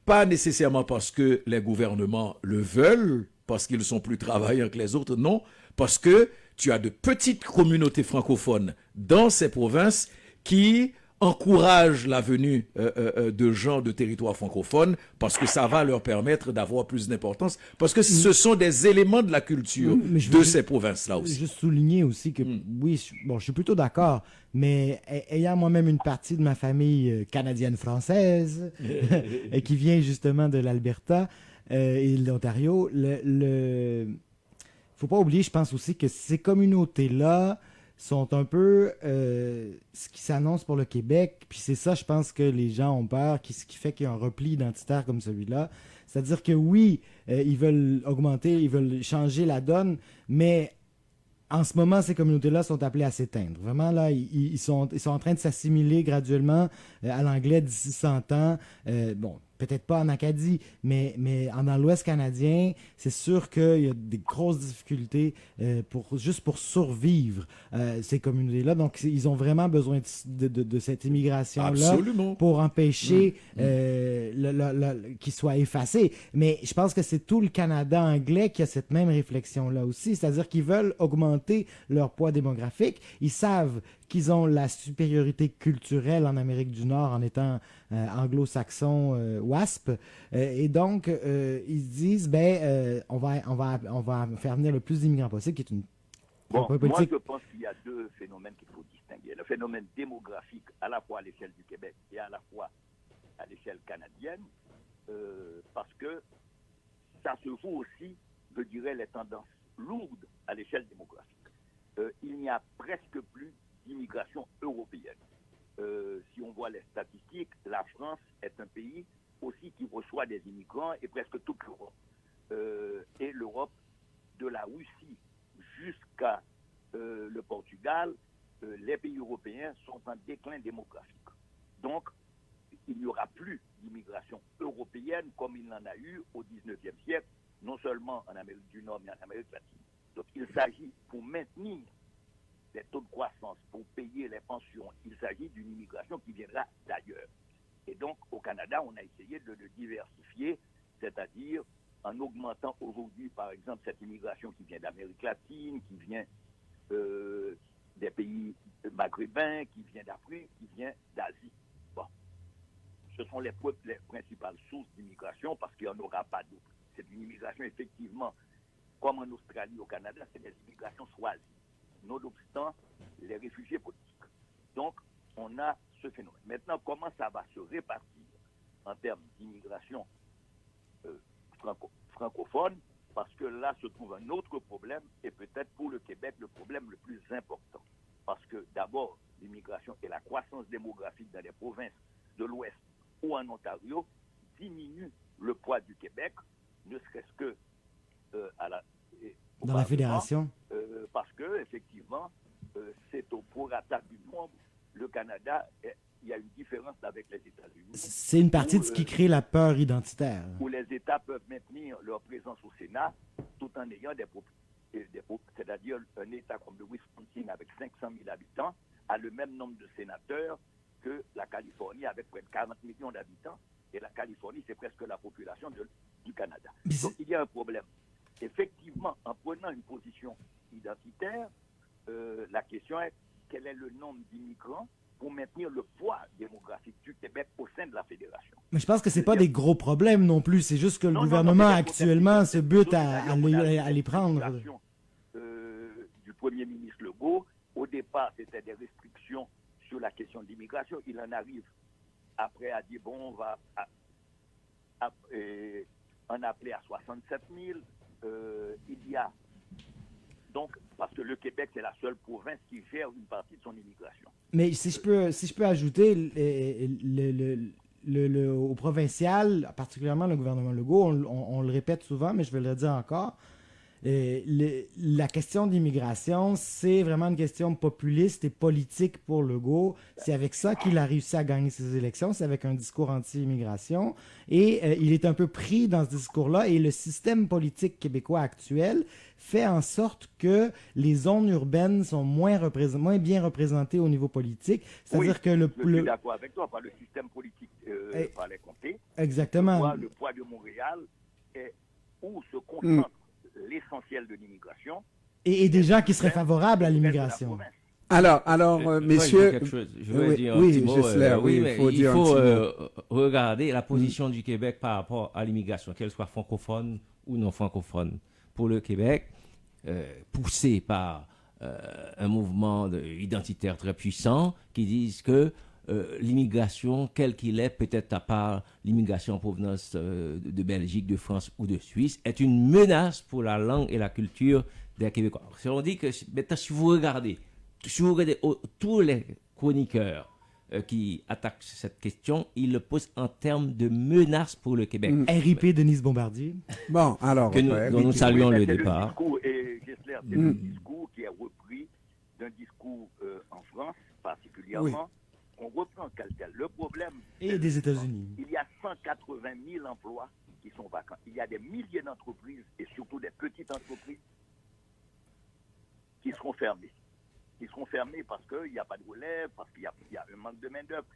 pas nécessairement parce que les gouvernements le veulent, parce qu'ils sont plus travailleurs que les autres, non, parce que tu as de petites communautés francophones dans ces provinces qui encourage la venue de gens de territoires francophones parce que ça va leur permettre d'avoir plus d'importance, parce que ce sont des éléments de la culture de ces provinces-là aussi. Je souligner aussi que, oui, je suis plutôt d'accord, mais ayant moi-même une partie de ma famille canadienne-française et qui vient justement de l'Alberta et de l'Ontario, faut pas oublier, je pense aussi que ces communautés-là sont un peu ce qui s'annonce pour le Québec. Puis c'est ça, je pense, que les gens ont peur, ce qui fait qu'il y a un repli identitaire comme celui-là. C'est-à-dire que oui, ils veulent augmenter, ils veulent changer la donne, mais en ce moment, ces communautés-là sont appelées à s'éteindre. Vraiment, là, ils sont en train de s'assimiler graduellement à l'anglais d'ici 100 ans. Bon, peut-être pas en Acadie, mais dans l'Ouest canadien, c'est sûr qu'il y a des grosses difficultés juste pour survivre ces communautés-là. Donc, ils ont vraiment besoin de cette immigration-là pour empêcher qu'ils soient effacés. Mais je pense que c'est tout le Canada anglais qui a cette même réflexion-là aussi. C'est-à-dire qu'ils veulent augmenter leur poids démographique. Ils savent qu'ils ont la supériorité culturelle en Amérique du Nord en étant anglo-saxon WASP. Et donc, ils se disent, on va faire venir le plus d'immigrants possible, qui est une politique. Moi, je pense qu'il y a deux phénomènes qu'il faut distinguer. Le phénomène démographique, à la fois à l'échelle du Québec et à la fois à l'échelle canadienne, parce que ça se joue aussi, je dirais, les tendances lourdes à l'échelle démographique. Il n'y a presque plus d'immigration européenne. Si on voit les statistiques, la France est un pays aussi qui reçoit des immigrants, et presque toute l'Europe. Et l'Europe, de la Russie jusqu'à le Portugal, les pays européens sont en déclin démographique. Donc, il n'y aura plus d'immigration européenne comme il en a eu au XIXe siècle, non seulement en Amérique du Nord, mais en Amérique latine. Donc, il s'agit, pour maintenir des taux de croissance, pour payer les pensions, il s'agit d'une immigration qui viendra d'ailleurs. Et donc, au Canada, on a essayé de le diversifier, c'est-à-dire en augmentant aujourd'hui, par exemple, cette immigration qui vient d'Amérique latine, qui vient des pays maghrébins, qui vient d'Afrique, qui vient d'Asie. Bon. Ce sont les principales sources d'immigration parce qu'il n'y en aura pas d'autres. C'est une immigration, effectivement, comme en Australie, au Canada, c'est des immigrations choisies. Nonobstant les réfugiés politiques. Donc, on a ce phénomène. Maintenant, comment ça va se répartir en termes d'immigration francophone? Parce que là se trouve un autre problème, et peut-être pour le Québec, le problème le plus important. Parce que d'abord, l'immigration et la croissance démographique dans les provinces de l'Ouest ou en Ontario diminue le poids du Québec, ne serait-ce que Dans la fédération. parce que effectivement, c'est au prorata du nombre. Le Canada, il y a une différence avec les États-Unis. C'est une partie de ce qui crée la peur identitaire. Où les États peuvent maintenir leur présence au Sénat tout en ayant c'est-à-dire un État comme le Wisconsin avec 500 000 habitants a le même nombre de sénateurs que la Californie avec près de 40 millions d'habitants. Et la Californie, c'est presque la population du Canada. Donc il y a un problème. Effectivement, en prenant une position identitaire, la question est quel est le nombre d'immigrants pour maintenir le poids démographique du Québec au sein de la Fédération. Mais je pense que c'est pas des gros problèmes non plus. C'est juste que le gouvernement actuellement se bute à les prendre. Du Premier ministre Legault, au départ, c'était des restrictions sur la question de l'immigration. Il en arrive après à dire, bon, on va en appeler à 67 000. Il y a donc, parce que le Québec, c'est la seule province qui gère une partie de son immigration. Mais si je peux ajouter, au provincial, particulièrement le gouvernement Legault, on le répète souvent, mais je vais le dire encore, la question d'immigration, c'est vraiment une question populiste et politique pour Legault. C'est avec ça qu'il a réussi à gagner ses élections, c'est avec un discours anti-immigration. Et il est un peu pris dans ce discours-là. Et le système politique québécois actuel fait en sorte que les zones urbaines sont moins bien représentées au niveau politique. C'est-à-dire que je suis d'accord avec toi, le système politique par les comtés. Exactement. Le poids de Montréal est où se concentre l'essentiel de l'immigration. Et des gens qui seraient favorables à l'immigration. Alors, messieurs... Je veux dire un petit mot. Il faut regarder la position du Québec par rapport à l'immigration, qu'elle soit francophone ou non francophone. Pour le Québec, poussé par un mouvement identitaire très puissant qui disent que l'immigration, quel qu'il est, peut-être à part l'immigration en provenance de Belgique, de France ou de Suisse, est une menace pour la langue et la culture des Québécois. On dit que maintenant, si vous regardez tous les chroniqueurs qui attaquent cette question, ils le posent en termes de menace pour le Québec. RIP Denise Bombardier. Bon, alors... dont nous saluons le départ. C'est le discours qui est repris d'un discours en France, particulièrement. Oui. On reprend tel. Le problème... Et des États-Unis. Il y a 180 000 emplois qui sont vacants. Il y a des milliers d'entreprises, et surtout des petites entreprises, qui seront fermées. Qui seront fermées parce qu'il n'y a pas de relève, parce qu'il y a un manque de main-d'œuvre.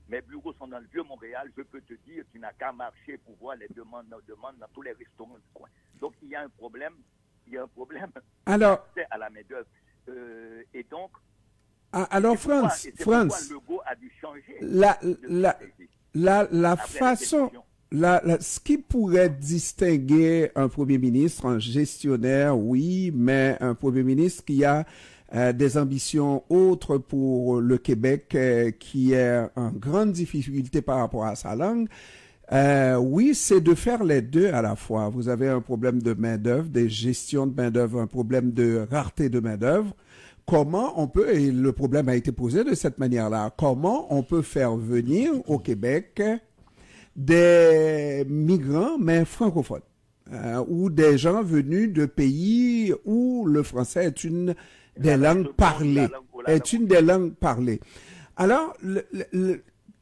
Mes bureaux sont dans le Vieux-Montréal. Je peux te dire, tu n'as qu'à marcher pour voir les demandes dans tous les restaurants du coin. Donc, il y a un problème. Alors, à la main-d'œuvre. Et donc, alors, France, Legault a dû changer la façon, ce qui pourrait distinguer un premier ministre, un gestionnaire, oui, mais un premier ministre qui a des ambitions autres pour le Québec, qui est en grande difficulté par rapport à sa langue, oui, c'est de faire les deux à la fois. Vous avez un problème de main-d'œuvre, des gestions de main-d'œuvre, un problème de rareté de main-d'œuvre. Comment on peut, et le problème a été posé de cette manière-là, comment on peut faire venir au Québec des migrants, mais francophones, ou des gens venus de pays où le français est une des langues parlées, Alors,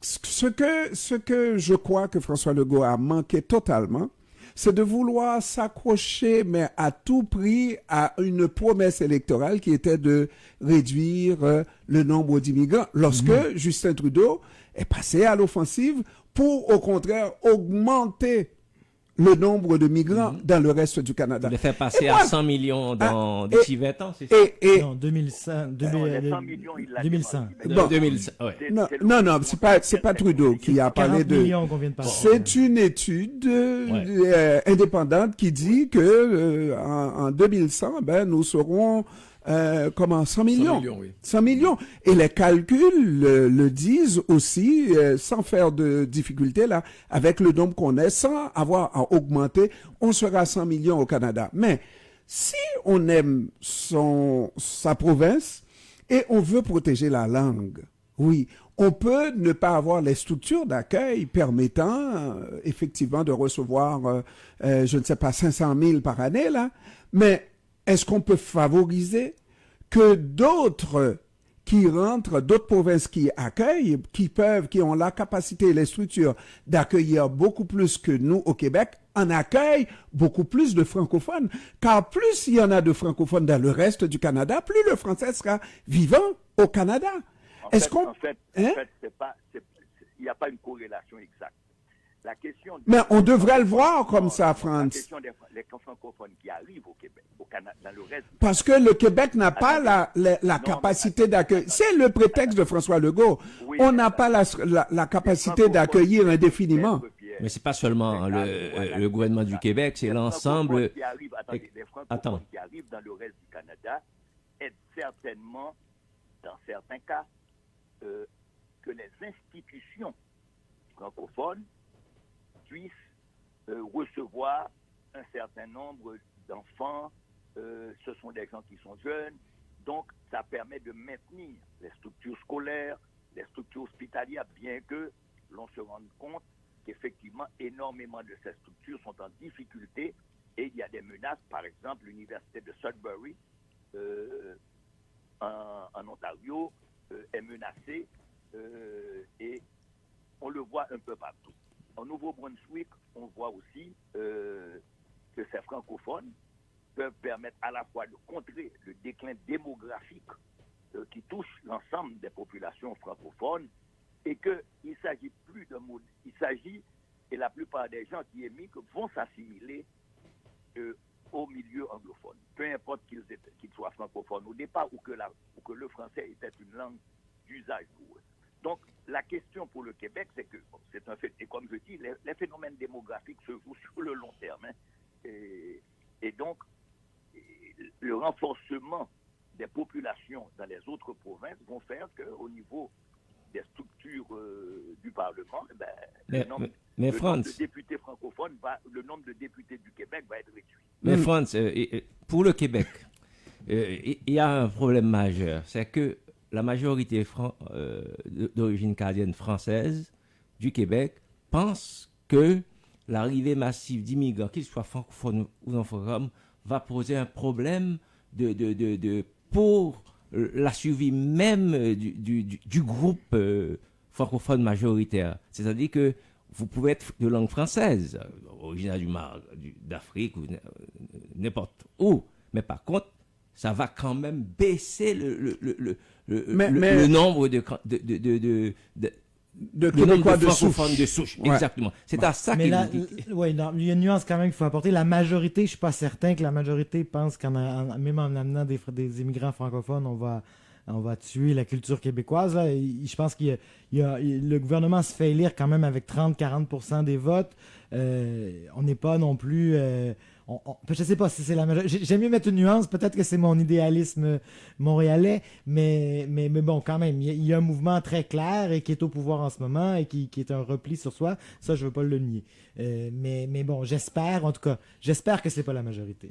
ce que je crois que François Legault a manqué totalement, c'est de vouloir s'accrocher, mais à tout prix, à une promesse électorale qui était de réduire le nombre d'immigrants. Lorsque Justin Trudeau est passé à l'offensive pour, au contraire, augmenter le nombre de migrants dans le reste du Canada. Le faire passer à 100 millions d'ici 20 ans, c'est ça? Non, 2100. 2100. Bon, 2000, ouais. Non, c'est pas Trudeau qui a parlé de... C'est une étude indépendante qui dit que en 2100, nous serons 100 millions. 100 millions, oui. 100 millions. Et les calculs le disent aussi, sans faire de difficulté là, avec le nombre qu'on est, sans avoir à augmenter, on sera à 100 millions au Canada. Mais si on aime sa province et on veut protéger la langue, oui, on peut ne pas avoir les structures d'accueil permettant effectivement de recevoir, je ne sais pas, 500 000 par année, là, mais est-ce qu'on peut favoriser que d'autres qui rentrent, d'autres provinces qui accueillent, qui ont la capacité et les structures d'accueillir beaucoup plus que nous au Québec, en accueillent beaucoup plus de francophones. Car plus il y en a de francophones dans le reste du Canada, plus le français sera vivant au Canada. En fait, il n'y a pas une corrélation exacte. La question Mais on devrait le voir comme ça, La France. question des francophones qui arrivent au Québec, au Canada, dans le reste. Parce que le Québec n'a pas la capacité d'accueillir. C'est le prétexte de François Legault. Oui, On n'a pas la capacité d'accueillir indéfiniment. Mais c'est pas seulement le gouvernement du Québec, c'est l'ensemble. Les francophones qui arrivent dans le reste du Canada aident certainement, dans certains cas, que les institutions francophones puissent recevoir un certain nombre d'enfants. Ce sont des gens qui sont jeunes. Donc, ça permet de maintenir les structures scolaires, les structures hospitalières, bien que l'on se rende compte qu'effectivement, énormément de ces structures sont en difficulté et il y a des menaces. Par exemple, l'université de Sudbury en Ontario est menacée et on le voit un peu partout. Au Nouveau-Brunswick, on voit aussi que ces francophones peuvent permettre à la fois de contrer le déclin démographique qui touche l'ensemble des populations francophones et qu'il s'agit plus de mots, il s'agit, et la plupart des gens qui émigrent vont s'assimiler au milieu anglophone, peu importe qu'ils soient francophones au départ ou que le français était une langue d'usage pour eux. Donc, la question pour le Québec, c'est que, c'est un fait, et comme je dis, les phénomènes démographiques se jouent sur le long terme. Hein, et donc, le renforcement des populations dans les autres provinces vont faire qu'au niveau des structures du Parlement, le nombre de députés francophones, le nombre de députés du Québec va être réduit. Mais France, pour le Québec, il y a un problème majeur, c'est que la majorité d'origine canadienne française du Québec pense que l'arrivée massive d'immigrants, qu'ils soient francophones ou non francophones, va poser un problème pour la survie même du groupe francophone majoritaire. C'est-à-dire que vous pouvez être de langue française, originaire d'Afrique ou n'importe où, mais par contre, ça va quand même baisser le nombre de Québécois de souche. Ouais. Exactement. C'est à ça mais qu'il il y a une nuance quand même qu'il faut apporter. La majorité, je suis pas certain que la majorité pense même en amenant des immigrants francophones, on va tuer la culture québécoise. Là. Je pense le gouvernement se fait élire quand même avec 30-40% des votes. On n'est pas non plus... je sais pas si c'est la majorité. J'aime mieux mettre une nuance. Peut-être que c'est mon idéalisme montréalais. Mais bon, quand même, il y a un mouvement très clair et qui est au pouvoir en ce moment et qui est un repli sur soi. Ça, je veux pas le nier. Mais bon, j'espère que c'est pas la majorité.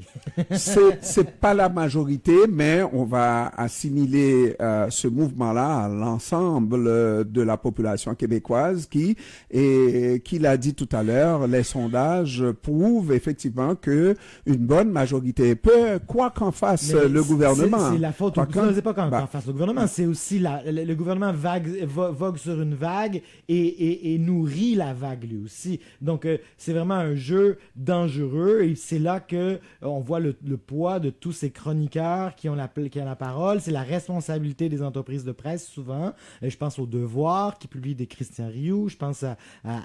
C'est pas la majorité, mais on va assimiler ce mouvement-là à l'ensemble de la population québécoise qui l'a dit tout à l'heure, les sondages prouvent effectivement que une bonne majorité peut, quoi qu'en fasse le gouvernement. C'est la faute. C'est pas qu'en fasse le gouvernement, c'est aussi le gouvernement vogue sur une vague et nourrit la vague lui aussi. Donc c'est vraiment un jeu dangereux et c'est là que on voit le poids de tous ces chroniqueurs qui ont la parole. C'est la responsabilité des entreprises de presse souvent. Je pense au Devoir qui publie des Christian Rioux. Je pense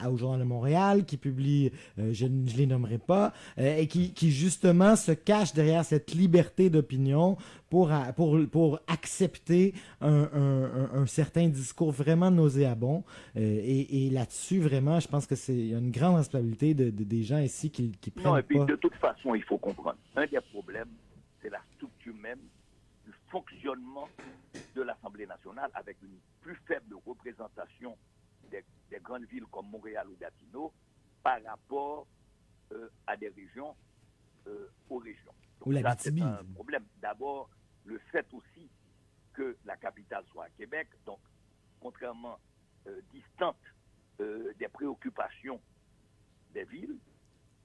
au Journal de Montréal qui publie, je ne les nommerai pas, et qui justement se cache derrière cette liberté d'opinion pour accepter un certain discours vraiment nauséabond. Et là-dessus, vraiment, je pense qu'il y a une grande responsabilité des gens ici qui prennent pas... Non, et puis de toute façon, il faut comprendre. Un des problèmes, c'est la structure même du fonctionnement de l'Assemblée nationale avec une plus faible représentation des grandes villes comme Montréal ou Gatineau par rapport à des régions, aux régions. Donc, ou la ça, c'est BTB. un problème. D'abord, le fait aussi que la capitale soit à Québec, donc contrairement distante des préoccupations des villes,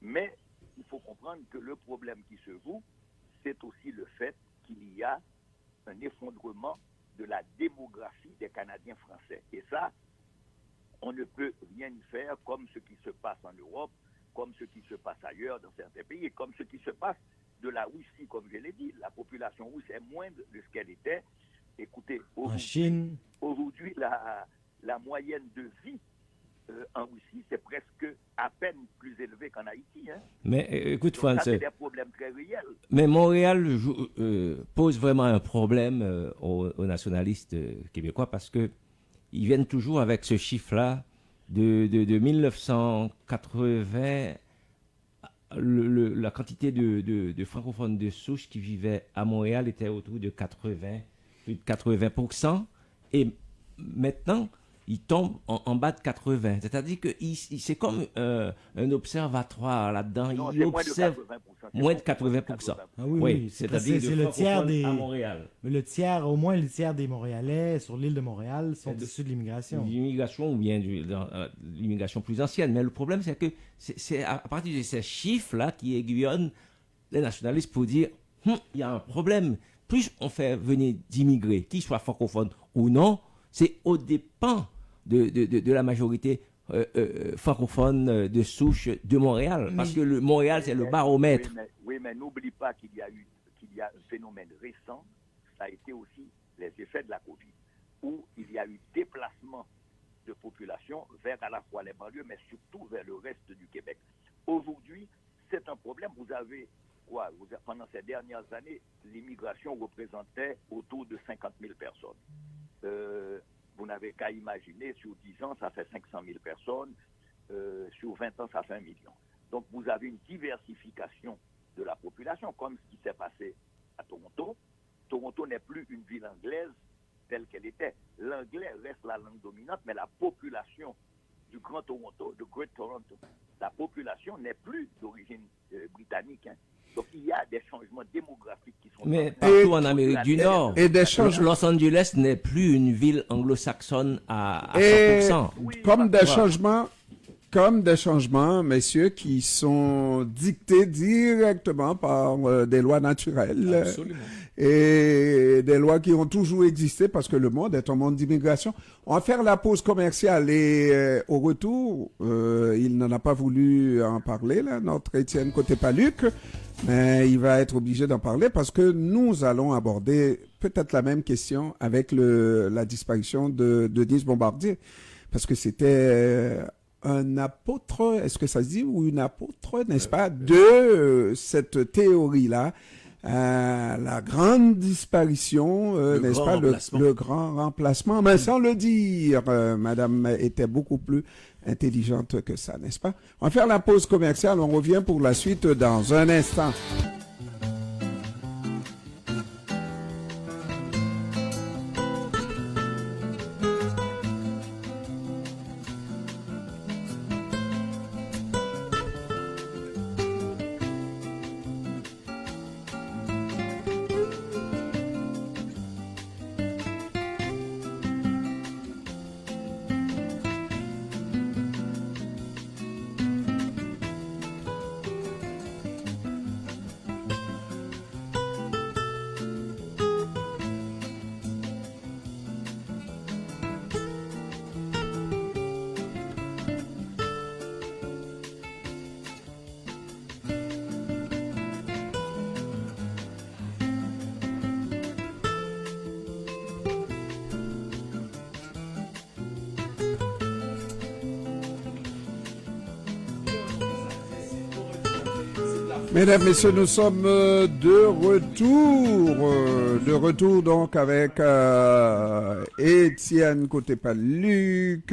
mais il faut comprendre que le problème qui se joue, c'est aussi le fait qu'il y a un effondrement de la démographie des Canadiens français. Et ça, on ne peut rien y faire, comme ce qui se passe en Europe, comme ce qui se passe ailleurs dans certains pays, et comme ce qui se passe de la Russie, comme je l'ai dit. La population russe est moindre de ce qu'elle était. Écoutez, En Chine, aujourd'hui la moyenne de vie en Russie, c'est presque à peine plus élevé qu'en Haïti. Hein. Mais écoute, Donc, ça, France, c'est des problèmes très réels. mais Montréal pose vraiment un problème aux nationalistes québécois parce que ils viennent toujours avec ce chiffre-là de 1980. La quantité de francophones de souche qui vivaient à Montréal était autour de 80, plus de 80%. Et maintenant, il tombe en bas de 80. C'est-à-dire que c'est comme un observatoire là-dedans. Non, Il c'est observe moins de 80%. Ah oui, Oui, oui, c'est-à-dire c'est de le tiers francophones des... à Montréal. Mais au moins le tiers des Montréalais sur l'île de Montréal sont issus de l'immigration. L'immigration ou bien l'immigration plus ancienne. Mais le problème, c'est que c'est à partir de ces chiffres-là qui aiguillonnent les nationalistes pour dire il y a un problème. Plus on fait venir d'immigrés, qu'ils soient francophones ou non, c'est au dépens de la majorité francophone de souche de Montréal. Parce que Montréal, c'est le baromètre. Oui, mais n'oublie pas qu'il y a un phénomène récent, ça a été aussi les effets de la Covid, où il y a eu déplacement de population vers à la fois les banlieues, mais surtout vers le reste du Québec. Aujourd'hui, c'est un problème. Vous avez quoi? Pendant ces dernières années, l'immigration représentait autour de 50 000 personnes. Vous n'avez qu'à imaginer, sur 10 ans, ça fait 500 000 personnes, sur 20 ans, ça fait 1 million. Donc, vous avez une diversification de la population, comme ce qui s'est passé à Toronto. Toronto n'est plus une ville anglaise telle qu'elle était. L'anglais reste la langue dominante, mais la population du Grand Toronto, de Great Toronto, la population n'est plus d'origine britannique. Hein. Donc, il y a des changements démographiques qui sont... Mais partout en Amérique du Nord, et des changements. Los Angeles n'est plus une ville anglo-saxonne à Et 100%. comme des changements, messieurs, qui sont dictés directement par des lois naturelles. Absolument. Et des lois qui ont toujours existé parce que le monde est un monde d'immigration. On va faire la pause commerciale et au retour, il n'en a pas voulu en parler, là, notre Étienne Côté-Paluc, mais il va être obligé d'en parler parce que nous allons aborder peut-être la même question avec la disparition de Denise Bombardier. Parce que c'était un apôtre, est-ce que ça se dit, ou une apôtre, n'est-ce pas, de cette théorie-là. La grande disparition, n'est-ce pas, le grand remplacement. Mais sans le dire, madame était beaucoup plus intelligente que ça, n'est-ce pas? On va faire la pause commerciale, on revient pour la suite dans un instant. Mesdames, Messieurs, nous sommes de retour donc avec Étienne Côté-Paluc,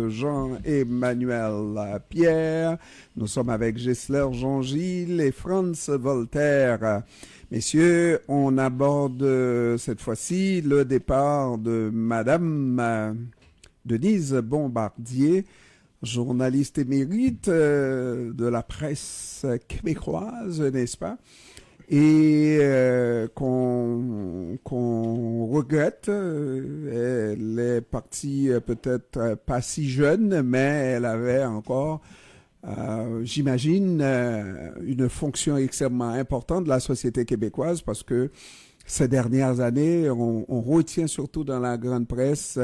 Jean-Emmanuel Pierre, nous sommes avec Gessler Jean-Gilles et Franz Voltaire. Messieurs, on aborde cette fois-ci le départ de Madame Denise Bombardier, journaliste émérite de la presse québécoise, n'est-ce pas? et qu'on regrette. Elle est partie peut-être pas si jeune, mais elle avait encore, j'imagine, une fonction extrêmement importante de la société québécoise parce que ces dernières années, on retient surtout dans la grande presse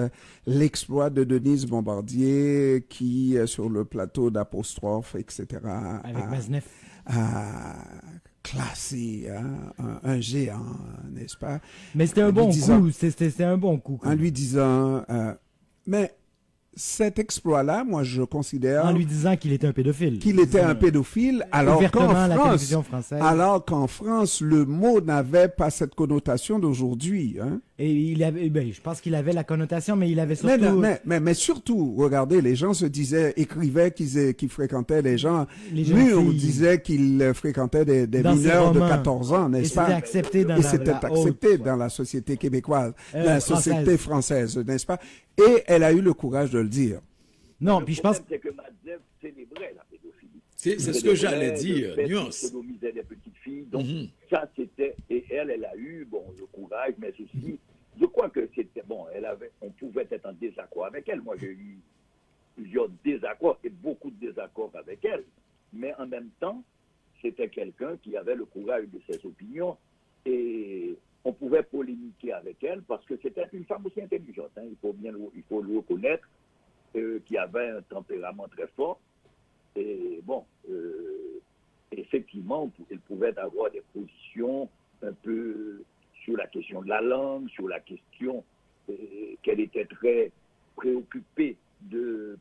l'exploit de Denise Bombardier qui, sur le plateau d'Apostrophe, etc., Avec Maznef. a classé un géant, n'est-ce pas? Mais c'était un bon coup. C'était un bon coup. En lui disant... mais cet exploit-là, moi, je considère... En lui disant qu'il était un pédophile. Qu'il était un pédophile, alors qu'en France, le mot n'avait pas cette connotation d'aujourd'hui. Hein? Et il avait, je pense qu'il avait la connotation, mais il avait surtout... Mais surtout, regardez, les gens écrivaient qu'ils fréquentaient les gens. Les mûrs disaient qu'ils fréquentaient des mineurs de 14 ans, n'est-ce pas? Et c'était accepté dans la société québécoise, dans la société française, n'est-ce pas? Et elle a eu le courage de le dire. Non, puis je pense... C'est que Madzev célébrait la pédophilie. C'est ce que j'allais dire, nuance. Elle sodomisait des petites filles, donc ça c'était... Et elle a eu, le courage, mais ceci, je crois que c'était... on pouvait être en désaccord avec elle. Moi, j'ai eu plusieurs désaccords et beaucoup de désaccords avec elle. Mais en même temps, c'était quelqu'un qui avait le courage de ses opinions et... on pouvait polémiquer avec elle parce que c'était une femme aussi intelligente. Hein. Il faut le reconnaître, qui avait un tempérament très fort. Et effectivement, elle pouvait avoir des positions un peu sur la question de la langue, sur la question qu'elle était très préoccupée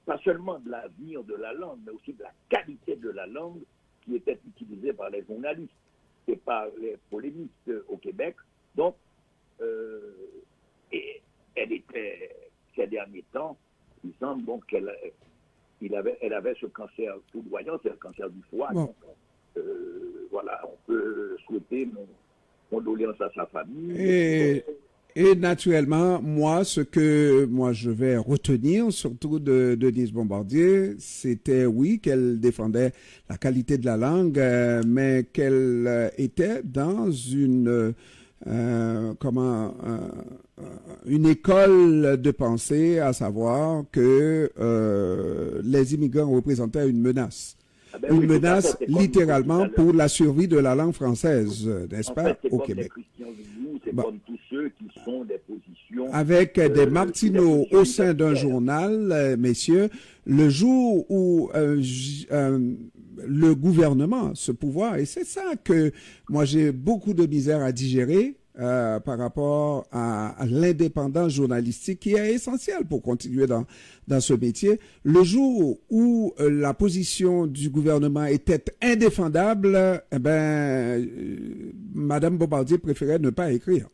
pas seulement de l'avenir de la langue, mais aussi de la qualité de la langue qui était utilisée par les journalistes et par les polémistes au Québec. Donc, et elle était, ces derniers temps, il semble qu'elle avait ce cancer foudroyant, c'est le cancer du foie. Bon. Donc, voilà, on peut souhaiter nos condoléances à sa famille. Et naturellement, ce que je vais retenir, surtout de Denise Bombardier, c'était, oui, qu'elle défendait la qualité de la langue, mais qu'elle était dans une école de pensée, à savoir que les immigrants représentaient une menace. Une menace littéralement pour la survie de la langue française, n'est-ce pas, au Québec. C'est comme tous ceux qui sont des positions... Avec des martineaux au sein d'un journal, messieurs, le jour où le gouvernement, ce pouvoir, et c'est ça que moi j'ai beaucoup de misère à digérer par rapport à l'indépendance journalistique qui est essentielle pour continuer dans ce métier. Le jour où la position du gouvernement était indéfendable, Madame Bombardier préférait ne pas écrire.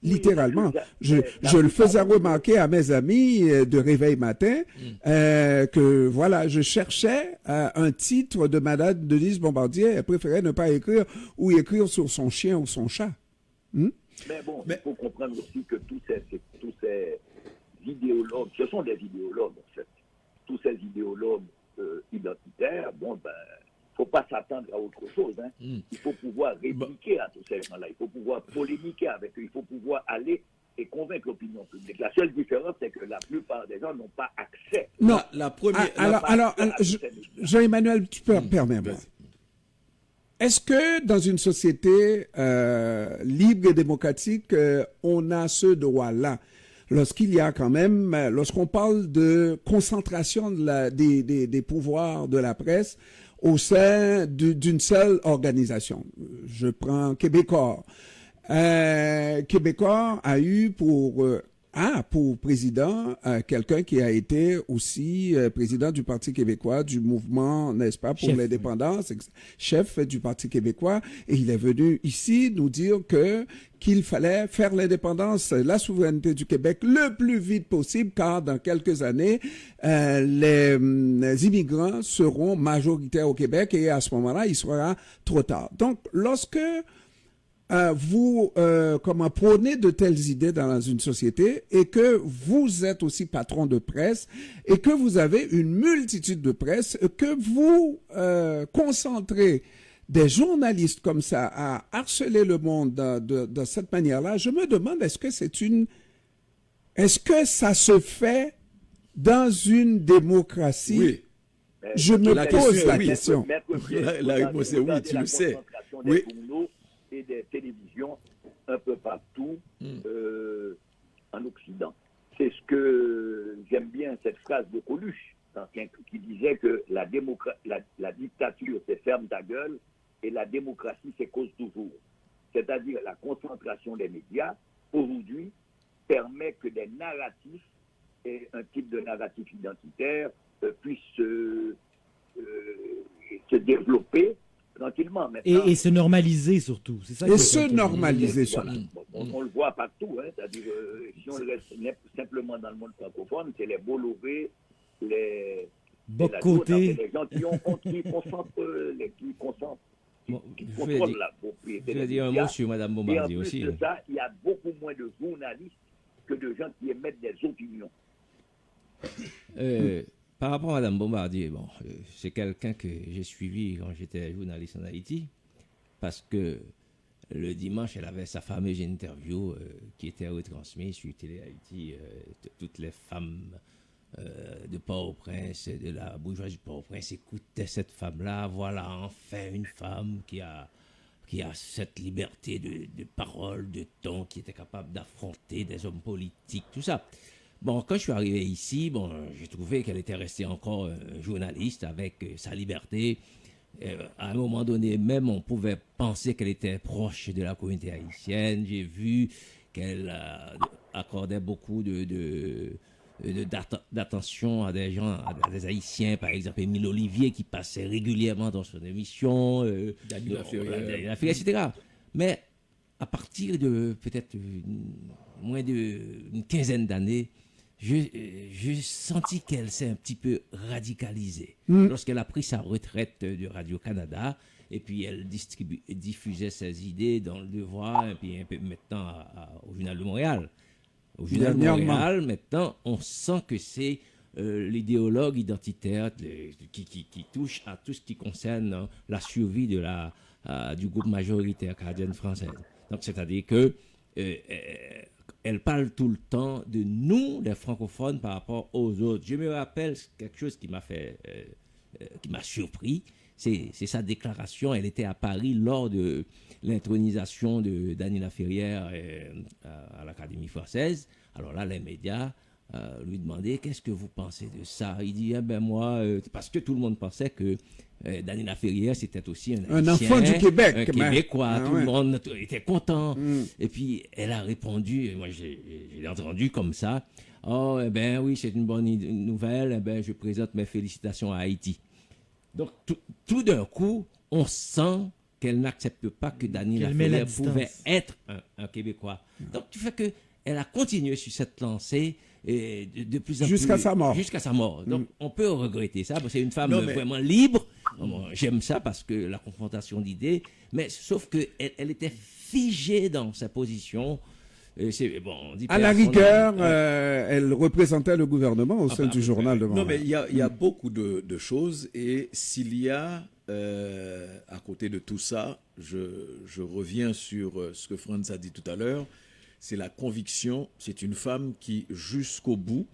Littéralement. Je le faisais remarquer à mes amis de réveil matin que voilà, je cherchais un titre de Madame Denise Bombardier, elle préférait ne pas écrire ou écrire sur son chien ou son chat. Mais il faut comprendre aussi que tous ces idéologues, ce sont des idéologues en fait, tous ces idéologues identitaires, faut pas s'attendre à autre chose. Hein. Il faut pouvoir répliquer à tous ces gens-là. Il faut pouvoir polémiquer avec eux. Il faut pouvoir aller et convaincre l'opinion publique. La seule différence, c'est que la plupart des gens n'ont pas accès. Non. La première. Alors, Jean-Emmanuel, tu peux permettre. Est-ce que dans une société libre et démocratique, on a ce droit-là? Lorsqu'il y a quand même, lorsqu'on parle de concentration des pouvoirs de la presse, au sein d'une seule organisation. Je prends Québécois. Québécois a eu pour président quelqu'un qui a été aussi président du Parti québécois, du mouvement, n'est-ce pas, pour l'indépendance, chef du Parti québécois, et il est venu ici nous dire qu'il fallait faire l'indépendance, la souveraineté du Québec le plus vite possible, car dans quelques années, les immigrants seront majoritaires au Québec et à ce moment-là, il sera trop tard. Donc, lorsque vous prônez de telles idées dans une société et que vous êtes aussi patron de presse et que vous avez une multitude de presse, que vous concentrez des journalistes comme ça à harceler le monde de cette manière-là, je me demande est-ce que ça se fait dans une démocratie? Oui. Je me La pose question, la oui. question. La réponse est oui, tu le sais. concentration Oui. des journaux et des télévisions un peu partout en Occident. C'est ce que j'aime bien, cette phrase de Coluche, qui disait que la dictature, c'est ferme ta gueule, et la démocratie, c'est cause toujours. C'est-à-dire la concentration des médias, aujourd'hui, permet que des narratifs, et un type de narratif identitaire, puissent se développer tranquillement. Et se normaliser surtout. C'est ça Et qui est se important. normaliser Voilà. surtout. On le voit partout, hein, c'est-à-dire si on reste simplement dans le monde francophone, c'est les Bolloré, les Boc-côté. les gens qui concentrent, Bon, qui je vais contrôlent dire- la propriété Je vais des dire un médias. mot sur Mme Et en Bombardier plus aussi. de ça, il y a beaucoup moins de journalistes que de gens qui émettent des opinions. Par rapport à Mme Bombardier, bon, c'est quelqu'un que j'ai suivi quand j'étais journaliste en Haïti, parce que le dimanche, elle avait sa fameuse interview qui était retransmise sur Télé Haïti. Toutes les femmes de Port-au-Prince, de la bourgeoisie de Port-au-Prince écoutaient cette femme-là. Voilà, enfin, une femme qui a cette liberté de parole, de ton, qui était capable d'affronter des hommes politiques, tout ça. Bon, quand je suis arrivé ici, bon, j'ai trouvé qu'elle était restée encore journaliste avec sa liberté. À un moment donné, même, on pouvait penser qu'elle était proche de la communauté haïtienne. J'ai vu qu'elle accordait beaucoup d'attention à des gens, à des Haïtiens, par exemple Émile Olivier, qui passait régulièrement dans son émission, Dany Laferrière, etc. Mais à partir de peut-être moins d'une quinzaine d'années, j'ai senti qu'elle s'est un petit peu radicalisée. Lorsqu'elle a pris sa retraite de Radio-Canada, et puis elle diffusait ses idées dans Le Devoir, et puis un peu maintenant au Journal de Montréal. Au Journal de Montréal, maintenant, on sent que c'est l'idéologue identitaire qui touche à tout ce qui concerne la survie du groupe majoritaire canadien française. Donc, c'est-à-dire que elle parle tout le temps de nous, les francophones, par rapport aux autres. Je me rappelle quelque chose qui m'a surpris. C'est sa déclaration. Elle était à Paris lors de l'intronisation de Dany Laferrière à l'Académie française. Alors là, les médias lui demandaient qu'est-ce que vous pensez de ça. Il dit moi, parce que tout le monde pensait que Dany Laferrière, c'était aussi un Haïtien, enfant du Québec. un Québécois. Tout ouais. le monde était content. Et puis, elle a répondu, moi j'ai entendu comme ça, oh, eh ben oui, c'est une bonne nouvelle, eh ben je présente mes félicitations à Haïti. Donc, tout d'un coup, on sent qu'elle n'accepte pas que Dany Laferrière pouvait être un Québécois. Donc, tu fais que elle a continué sur cette lancée et de plus en plus... Jusqu'à sa mort. Jusqu'à sa mort. Donc, on peut regretter ça, parce que c'est une femme vraiment libre. J'aime ça parce que la confrontation d'idées, mais sauf qu'elle elle était figée dans sa position. On dit à la rigueur, elle représentait le gouvernement au sein du journal de Non, Montréal. mais il y a beaucoup de choses, et s'il y a, à côté de tout ça, je reviens sur ce que Franz a dit tout à l'heure, c'est la conviction. C'est une femme qui, jusqu'au bout,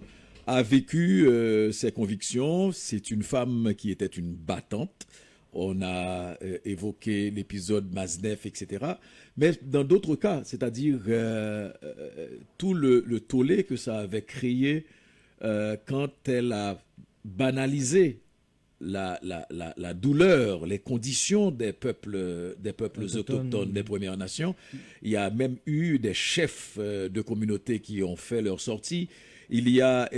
a vécu ses convictions. C'est une femme qui était une battante. On a évoqué l'épisode Mazdef, etc. Mais dans d'autres cas, c'est-à-dire tout le tollé que ça avait créé quand elle a banalisé la douleur, les conditions des peuples autochtones, des Premières Nations. Il y a même eu des chefs de communautés qui ont fait leur sortie. Il y a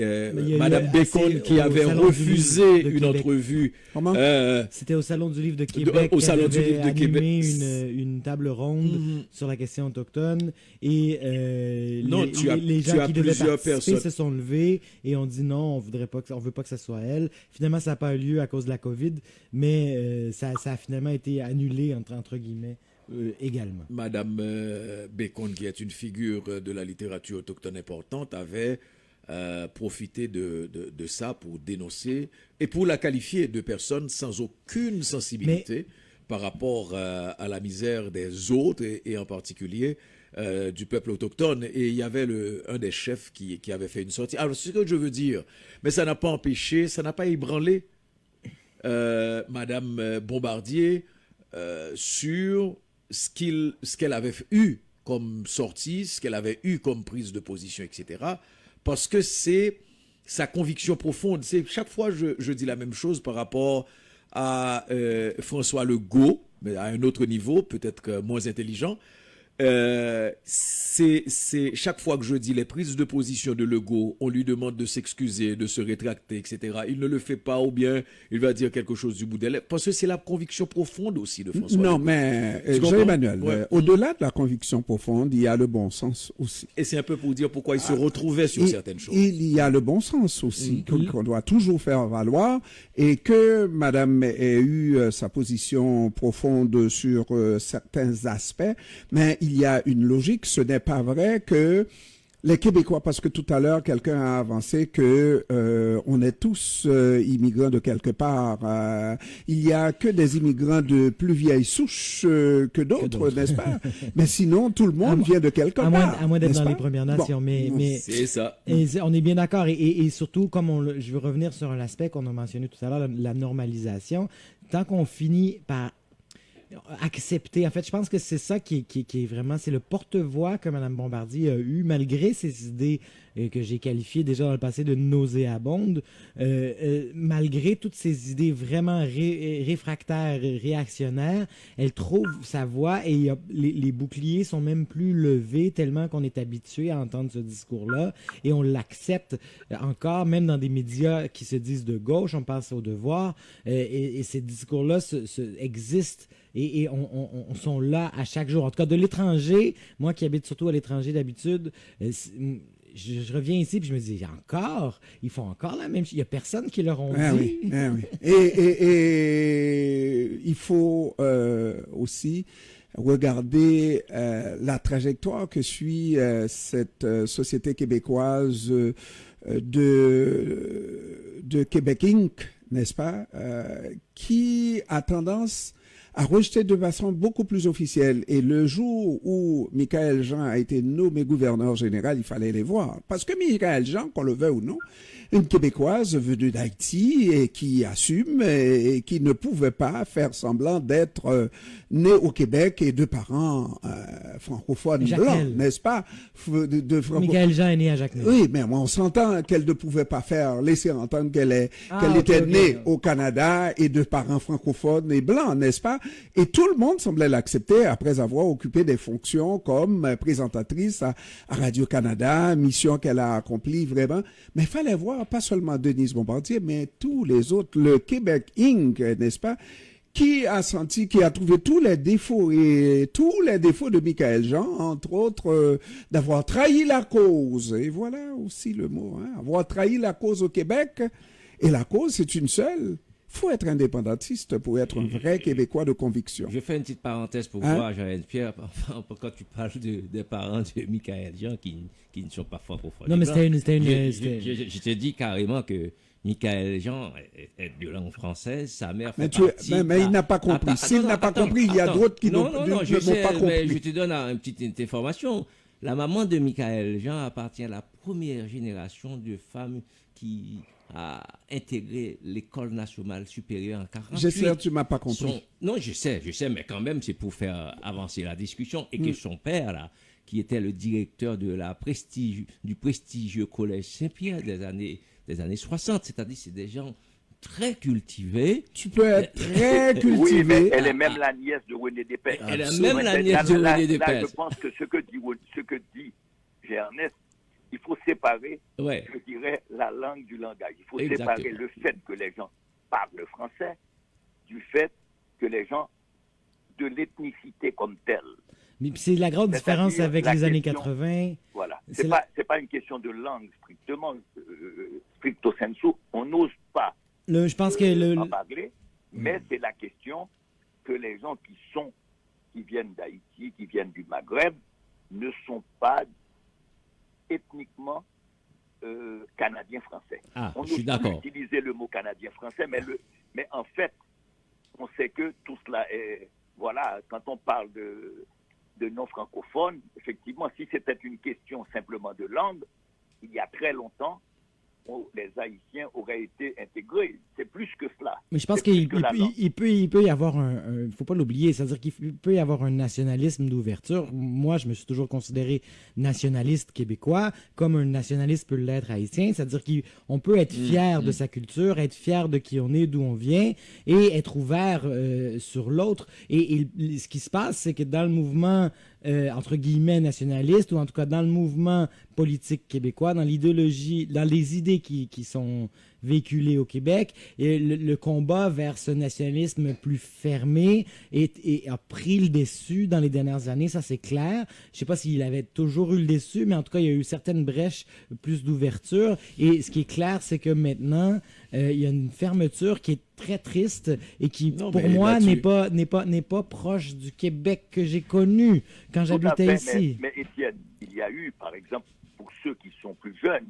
Madame Bacon qui avait refusé une entrevue. C'était au Salon du Livre de Québec. Au Salon du Livre de Québec. Une table ronde sur la question autochtone. Et les gens qui devaient participer se sont levés et ont dit non, on veut pas que ça soit elle. Finalement, ça n'a pas eu lieu à cause de la COVID, mais ça a finalement été annulé, entre guillemets. Également. Madame Bacon, qui est une figure de la littérature autochtone importante, avait profité de ça pour dénoncer et pour la qualifier de personne sans aucune sensibilité, par rapport à la misère des autres et en particulier du peuple autochtone. Et il y avait un des chefs qui avait fait une sortie. Alors, c'est ce que je veux dire. Mais ça n'a pas empêché, ça n'a pas ébranlé Madame Bombardier sur ce qu'elle avait eu comme sortie, ce qu'elle avait eu comme prise de position, etc. Parce que c'est sa conviction profonde. Chaque fois, je dis la même chose par rapport à François Legault, mais à un autre niveau, peut-être que moins intelligent. C'est chaque fois que je dis les prises de position de Legault, on lui demande de s'excuser, de se rétracter, etc. Il ne le fait pas, ou bien il va dire quelque chose du bout des lèvres, parce que c'est la conviction profonde aussi de François Non, Legault. mais Tu comprends? Jean-Emmanuel, Ouais. au-delà de la conviction profonde, il y a le bon sens aussi. Et c'est un peu pour dire pourquoi il se retrouvait sur certaines choses. Il y a le bon sens aussi qu'on doit toujours faire valoir, et que Madame ait eu sa position profonde sur certains aspects, mais il y a une logique. Ce n'est pas vrai que les Québécois, parce que tout à l'heure quelqu'un a avancé que on est tous immigrants de quelque part. Il y a que des immigrants de plus vieille souche que d'autres, n'est-ce pas? Mais sinon, tout le monde vient de quelque part. À moins d'être n'est-ce dans pas? les Premières Nations. Bon. Mais C'est ça. on est bien d'accord. Et surtout, comme je veux revenir sur un aspect qu'on a mentionné tout à l'heure, la normalisation. Tant qu'on finit par accepter. En fait, je pense que c'est ça qui est vraiment, c'est le porte-voix que Mme Bombardier a eu, malgré ses idées que j'ai qualifiées déjà dans le passé de nauséabondes, malgré toutes ces idées vraiment réfractaires, réactionnaires, elle trouve sa voix et les boucliers sont même plus levés tellement qu'on est habitué à entendre ce discours-là et on l'accepte encore, même dans des médias qui se disent de gauche, on pense au Devoir, et ces discours-là existent et on sont là à chaque jour. En tout cas, de l'étranger, moi qui habite surtout à l'étranger d'habitude, je reviens ici puis je me dis, ils font encore la même chose. Il n'y a personne qui leur ont dit. Oui. Et il faut aussi regarder la trajectoire que suit cette société québécoise de Québec Inc., n'est-ce pas, qui a tendance à rejeter de façon beaucoup plus officielle. Et le jour où Michaël Jean a été nommé gouverneur général, il fallait les voir. Parce que Michaël Jean, qu'on le veuille ou non, une Québécoise venue d'Haïti et qui assume et qui ne pouvait pas faire semblant d'être née au Québec et de parents francophones blancs, n'est-ce pas? Michaël Jean est né à Jacmel. Oui, mais on s'entend qu'elle ne pouvait pas laisser entendre qu'elle était née au Canada et de parents francophones et blancs, n'est-ce pas? Et tout le monde semblait l'accepter après avoir occupé des fonctions comme présentatrice à Radio-Canada, mission qu'elle a accomplie vraiment. Mais il fallait voir pas seulement Denise Bombardier, mais tous les autres, le Québec Inc., n'est-ce pas, qui a trouvé tous les défauts de Michaël Jean, entre autres, d'avoir trahi la cause. Et voilà aussi le mot, avoir trahi la cause au Québec. Et la cause, c'est une seule. Il faut être indépendantiste pour être un vrai Québécois de conviction. Je fais une petite parenthèse pour voir, Jean-Pierre, quand tu parles des parents de Michaël Jean qui ne sont pas francophones. Non, mais c'était une... Je te dis carrément que Michaël Jean est de langue française, sa mère fait partie... Mais il n'a pas compris. S'il n'a pas compris, il y a d'autres qui ne m'ont pas compris. Mais je te donne une petite information. La maman de Michaël Jean appartient à la première génération de femmes qui a intégré l'école nationale supérieure en 48. J'espère que tu ne m'as pas compris. Non, je sais, mais quand même, c'est pour faire avancer la discussion. Et que son père, là, qui était le directeur du prestigieux collège Saint-Pierre des années 60, c'est-à-dire c'est des gens très cultivés. Tu peux être très cultivé. Oui, mais elle est même la nièce de René Despès. Elle est même la nièce de René Despès. Là, je pense que ce que dit Ernest, il faut séparer, je dirais, la langue du langage. Il faut séparer le fait que les gens parlent le français du fait que les gens de l'ethnicité comme telle. Mais c'est la grande différence avec les années 80. Voilà. C'est pas une question de langue strictement, stricto sensu. On n'ose pas je pense que en parler, mais c'est la question que les gens qui viennent d'Haïti, qui viennent du Maghreb, ne sont pas ethniquement canadien-français. Je suis d'accord. Utiliser le mot canadien-français, mais en fait, on sait que tout cela est... Voilà, quand on parle de non-francophones, effectivement, si c'était une question simplement de langue, il y a très longtemps, les Haïtiens auraient été intégrés. C'est plus que cela. Mais je pense C'est plus qu'il que la langue. il peut y avoir il faut pas l'oublier, c'est-à-dire qu'il peut y avoir un nationalisme d'ouverture. Moi, je me suis toujours considéré nationaliste québécois, comme un nationaliste peut l'être haïtien, c'est-à-dire qu'on peut être fier de sa culture, être fier de qui on est, d'où on vient, et être ouvert sur l'autre. Et ce qui se passe, c'est que dans le mouvement entre guillemets nationaliste, ou en tout cas dans le mouvement politique québécois, dans l'idéologie, dans les idées qui sont véhiculées au Québec, et le combat vers ce nationalisme plus fermé a pris le dessus dans les dernières années, ça c'est clair. Je ne sais pas s'il avait toujours eu le dessus, mais en tout cas il y a eu certaines brèches, plus d'ouverture, et ce qui est clair, c'est que maintenant il y a une fermeture qui est très triste et qui, Non, pour mais moi, là-dessus- n'est pas proche du Québec que j'ai connu quand Tout à j'habitais fait, ici. mais Étienne, il y a eu, par exemple, pour ceux qui sont plus jeunes,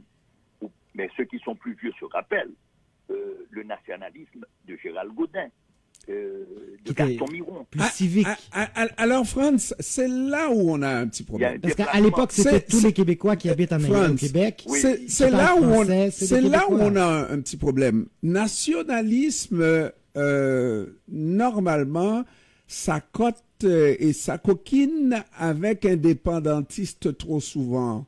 mais ceux qui sont plus vieux se rappellent, le nationalisme de Gérald Gaudin, de Qui était Gaston Miron. plus civique. Alors, Franz, c'est là où on a un petit Il y a problème. un Parce qu'à déplacement. l'époque, c'était C'est- tous les Québécois qui habitent au Franz, Québec. Oui. C'est Qui là parlent où français, c'est c'est des là où Québécois. on a un petit problème. Nationalisme, normalement, ça cote et ça coquine avec indépendantiste trop souvent.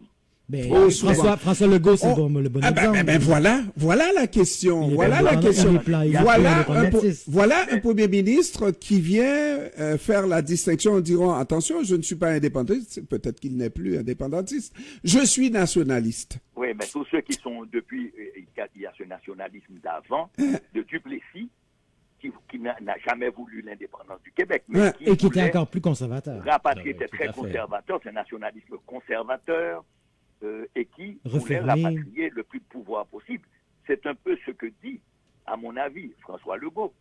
Ben, Oh, souvent. François Legault, c'est On- le bon Ah ben, exemple. voilà la question. Il est Voilà pas la indépendant, question. il est plein- il est Voilà plein un, indépendantiste. voilà un premier ministre qui vient faire la distinction en disant attention, je ne suis pas indépendantiste. Peut-être qu'il n'est plus indépendantiste. Je suis nationaliste. Oui, mais tous ceux qui sont depuis, il y a ce nationalisme d'avant, de Duplessis, qui n'a jamais voulu l'indépendance du Québec, mais Ouais. Et qui était voulait encore plus conservateur. rapatrier, Ah ouais, était tout très à fait. conservateur, c'est un nationalisme conservateur, et qui voulait Refermé. rapatrier le plus de pouvoir possible. C'est un peu ce que dit, à mon avis, François Legault.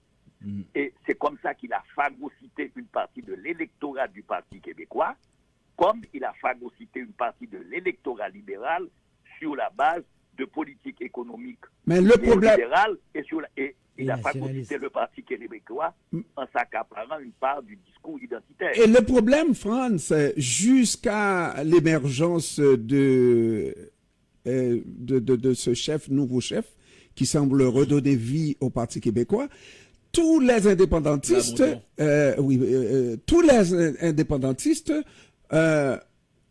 Et c'est comme ça qu'il a phagocyté une partie de l'électorat du Parti québécois, comme il a phagocyté une partie de l'électorat libéral sur la base de politique économique Mais le problème, néolibérale et il Et a nationaliste. phagocyté le Parti québécois en s'accaparant une part du discours identitaire. et le problème, Franz, jusqu'à l'émergence de ce chef, nouveau chef, qui semble redonner vie au Parti québécois, tous les indépendantistes, tous les indépendantistes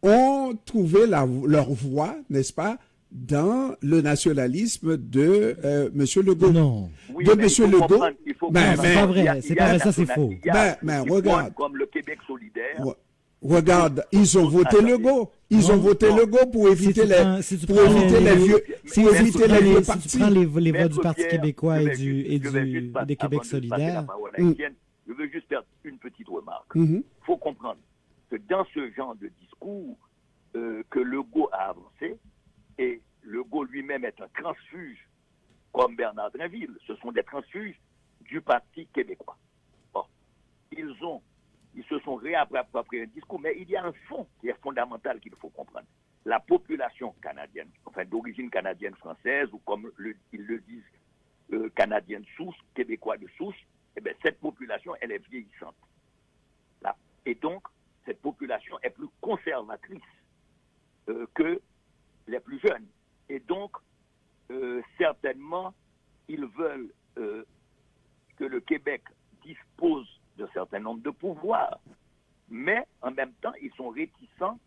ont trouvé leur voie, n'est-ce pas, dans le nationalisme de Monsieur Legault. Non. Oui, de mais Monsieur il faut Legault. comprendre- il faut Ben, comprendre- c'est pas vrai, il y a- c'est il y pas a vrai, ça, c'est national- faux. il y a Ben, qui regarde. prônent comme le Québec solidaire. Regarde, ils ont voté Attendez. Legault. Ils ont Non, voté non. Legault pour éviter Si tu prends- si tu pour prends éviter les- les vieux, si pour tu éviter prends les vieux Si tu partis. prends les voix Maître du Parti Pierre, québécois je et vais du juste- je vais juste passer- des Québec avant de passer la solidaire, parole à Étienne, je veux juste faire une petite remarque. Mhm. Il faut comprendre que dans ce genre de discours que Legault a avancé, et Legault lui-même est un transfuge comme Bernard Drinville, ce sont des transfuges du Parti québécois. Bon, ils se sont réappropriés un discours, mais il y a un fond qui est fondamental qu'il faut comprendre. La population canadienne, enfin d'origine canadienne-française, ou comme ils le disent, canadienne souche, québécois de souche, eh bien, cette population, elle est vieillissante. Là. Et donc, cette population est plus conservatrice que les plus jeunes. Et donc, certainement, ils veulent que le Québec dispose d'un certain nombre de pouvoirs, mais en même temps, ils sont réticents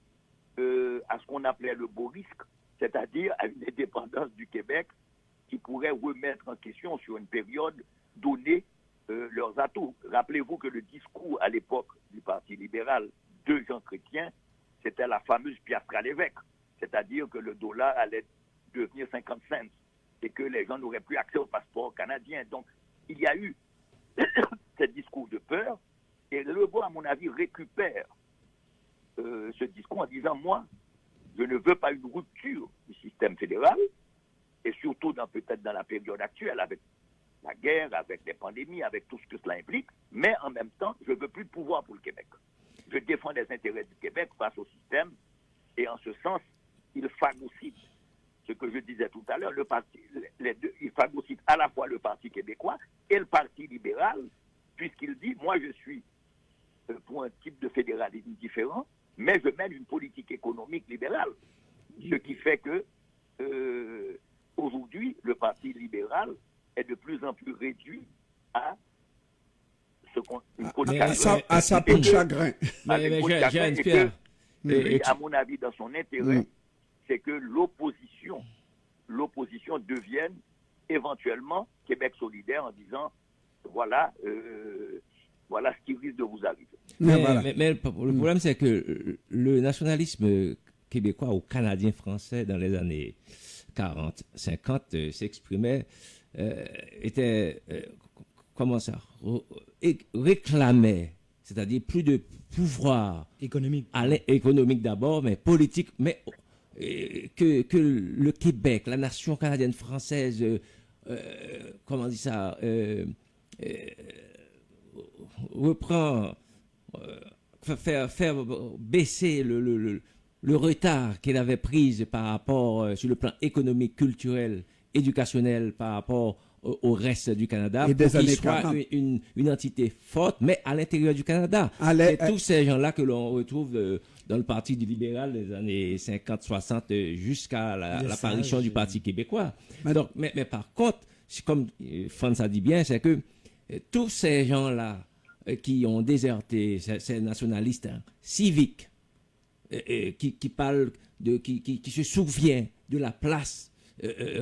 à ce qu'on appelait le beau risque, c'est-à-dire à une indépendance du Québec qui pourrait remettre en question sur une période donnée leurs atouts. Rappelez-vous que le discours à l'époque du Parti libéral de Jean Chrétien, c'était la fameuse piastre à l'évêque, c'est-à-dire que le dollar allait devenir 50 cents et que les gens n'auraient plus accès au passeport canadien. Donc, il y a eu ce discours de peur, et Legault, à mon avis, récupère ce discours en disant, moi, je ne veux pas une rupture du système fédéral, et surtout peut-être dans la période actuelle, avec la guerre, avec les pandémies, avec tout ce que cela implique, mais en même temps, je ne veux plus de pouvoir pour le Québec. Je défends les intérêts du Québec face au système, et en ce sens, il phagocyte ce que je disais tout à l'heure, il phagocyte à la fois le Parti québécois et le Parti libéral, puisqu'il dit, moi je suis pour un type de fédéralisme différent, mais je mène une politique économique libérale. Ce qui fait que aujourd'hui, le Parti libéral est de plus en plus réduit à à sa peau de chagrin. Mais Jean et Pierre, que, lui, à mon avis, dans son intérêt, c'est que l'opposition devienne éventuellement Québec solidaire en disant voilà ce qui risque de vous arriver. Mais le problème, c'est que le nationalisme québécois ou canadien français dans les années 40, 50 s'exprimait, était, comment ça, réclamait, c'est-à-dire plus de pouvoir économique d'abord, mais politique, mais que le Québec, la nation canadienne française, comment on dit ça, reprend, faire baisser le retard qu'elle avait pris par rapport, sur le plan économique, culturel, éducationnel, par rapport au reste du Canada, et pour qu'il soit une entité forte, mais à l'intérieur du Canada. C'est tous ces gens-là que l'on retrouve dans le Parti du libéral des années 50-60 jusqu'à l'apparition du Parti québécois. Donc, mais par contre, comme Franz a dit bien, c'est que tous ces gens-là qui ont déserté, ces nationalistes civiques, qui parlent qui se souvient de la place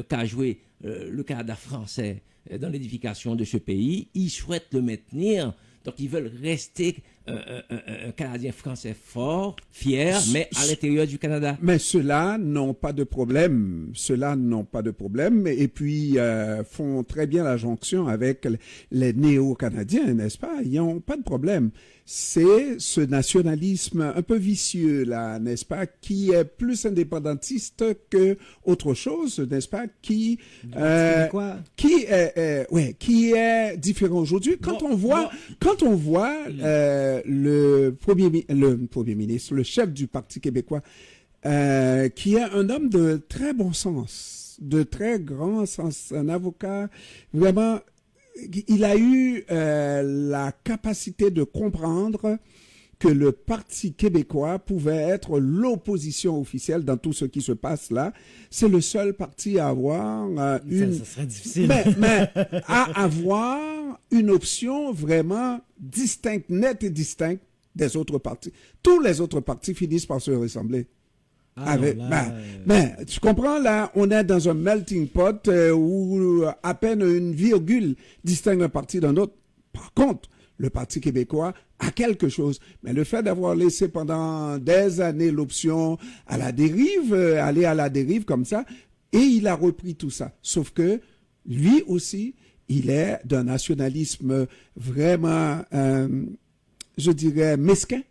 qu'a joué le Canada français dans l'édification de ce pays, ils souhaitent le maintenir. Donc, ils veulent rester un Canadien français fort, fier, mais à l'intérieur du Canada. Mais ceux-là n'ont pas de problème. Et puis, font très bien la jonction avec les néo-canadiens, n'est-ce pas? Ils n'ont pas de problème. C'est ce nationalisme un peu vicieux, là, n'est-ce pas, qui est plus indépendantiste que autre chose, n'est-ce pas, qui est différent aujourd'hui. Quand on voit le premier ministre, le chef du Parti québécois, qui est un homme de très bon sens, de très grand sens, un avocat vraiment. Il a eu la capacité de comprendre que le Parti québécois pouvait être l'opposition officielle dans tout ce qui se passe là. C'est le seul parti à avoir ça serait difficile. mais à avoir une option vraiment distincte, nette et distincte des autres partis. Tous les autres partis finissent par se ressembler. Tu comprends, là, on est dans un melting pot où à peine une virgule distingue un parti d'un autre. Par contre, le Parti québécois a quelque chose. Mais le fait d'avoir laissé pendant des années l'option à la dérive, aller à la dérive comme ça, et il a repris tout ça. Sauf que lui aussi, il est d'un nationalisme vraiment, je dirais, mesquin.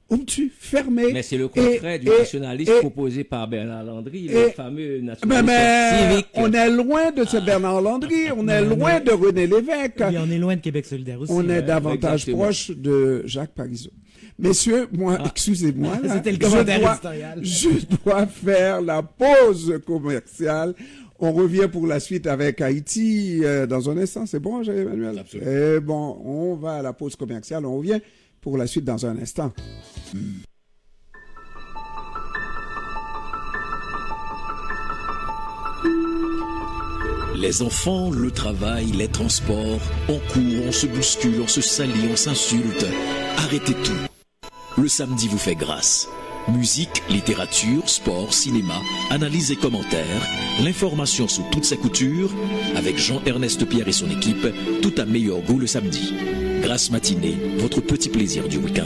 Obtus, fermé. Mais c'est le contraire du nationalisme proposé par Bernard Landry, le fameux nationaliste civique. On est loin de ce Bernard Landry, on est loin de René Lévesque. Et on est loin de Québec solidaire aussi. On est davantage proche de Jacques Parizeau. Messieurs, excusez-moi. C'était le commentaire éditorial. Je dois faire la pause commerciale. On revient pour la suite avec Haïti dans un instant. C'est bon, Jean-Emmanuel? Absolument. Bon, on va à la pause commerciale. On revient pour la suite dans un instant. Les enfants, le travail, les transports, on court, on se bouscule, on se salit, on s'insulte. Arrêtez tout. Le samedi vous fait grâce. Musique, littérature, sport, cinéma, analyse et commentaires, l'information sous toutes ses coutures, avec Jean-Ernest Pierre et son équipe, tout à meilleur goût le samedi. Grâce matinée, votre petit plaisir du week-end.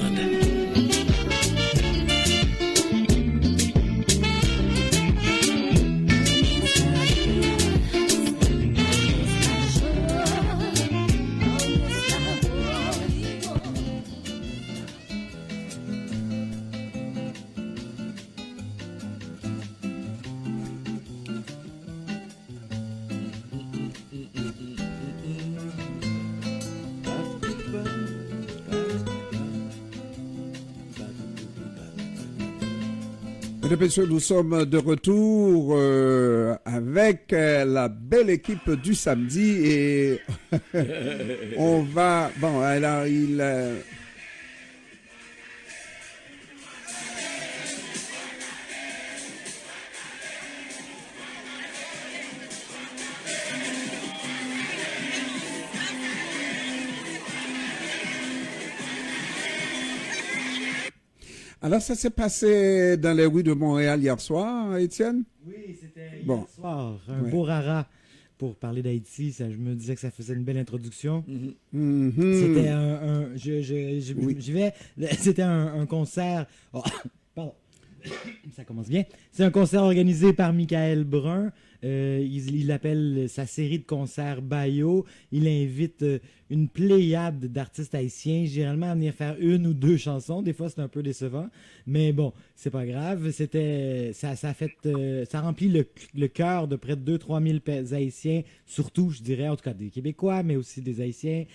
Mesdames et messieurs, nous sommes de retour avec la belle équipe du samedi et on va... Bon, alors il... Alors, ça s'est passé dans les rues de Montréal hier soir, Étienne? Oui, c'était Bon. hier soir. Un Ouais. beau rara pour parler d'Haïti. Je me disais que ça faisait une belle introduction. Mhm. C'était Oui. j'y vais. C'était un concert. Oh, pardon. Ça commence bien. C'est un concert organisé par Michael Brun. Il appelle sa série de concerts Bayo. Il invite une pléiade d'artistes haïtiens, généralement à venir faire une ou deux chansons. Des fois, c'est un peu décevant, mais bon, c'est pas grave. Ça remplit le cœur de près de 2-3 000 Haïtiens, surtout, je dirais, en tout cas des Québécois, mais aussi des Haïtiens,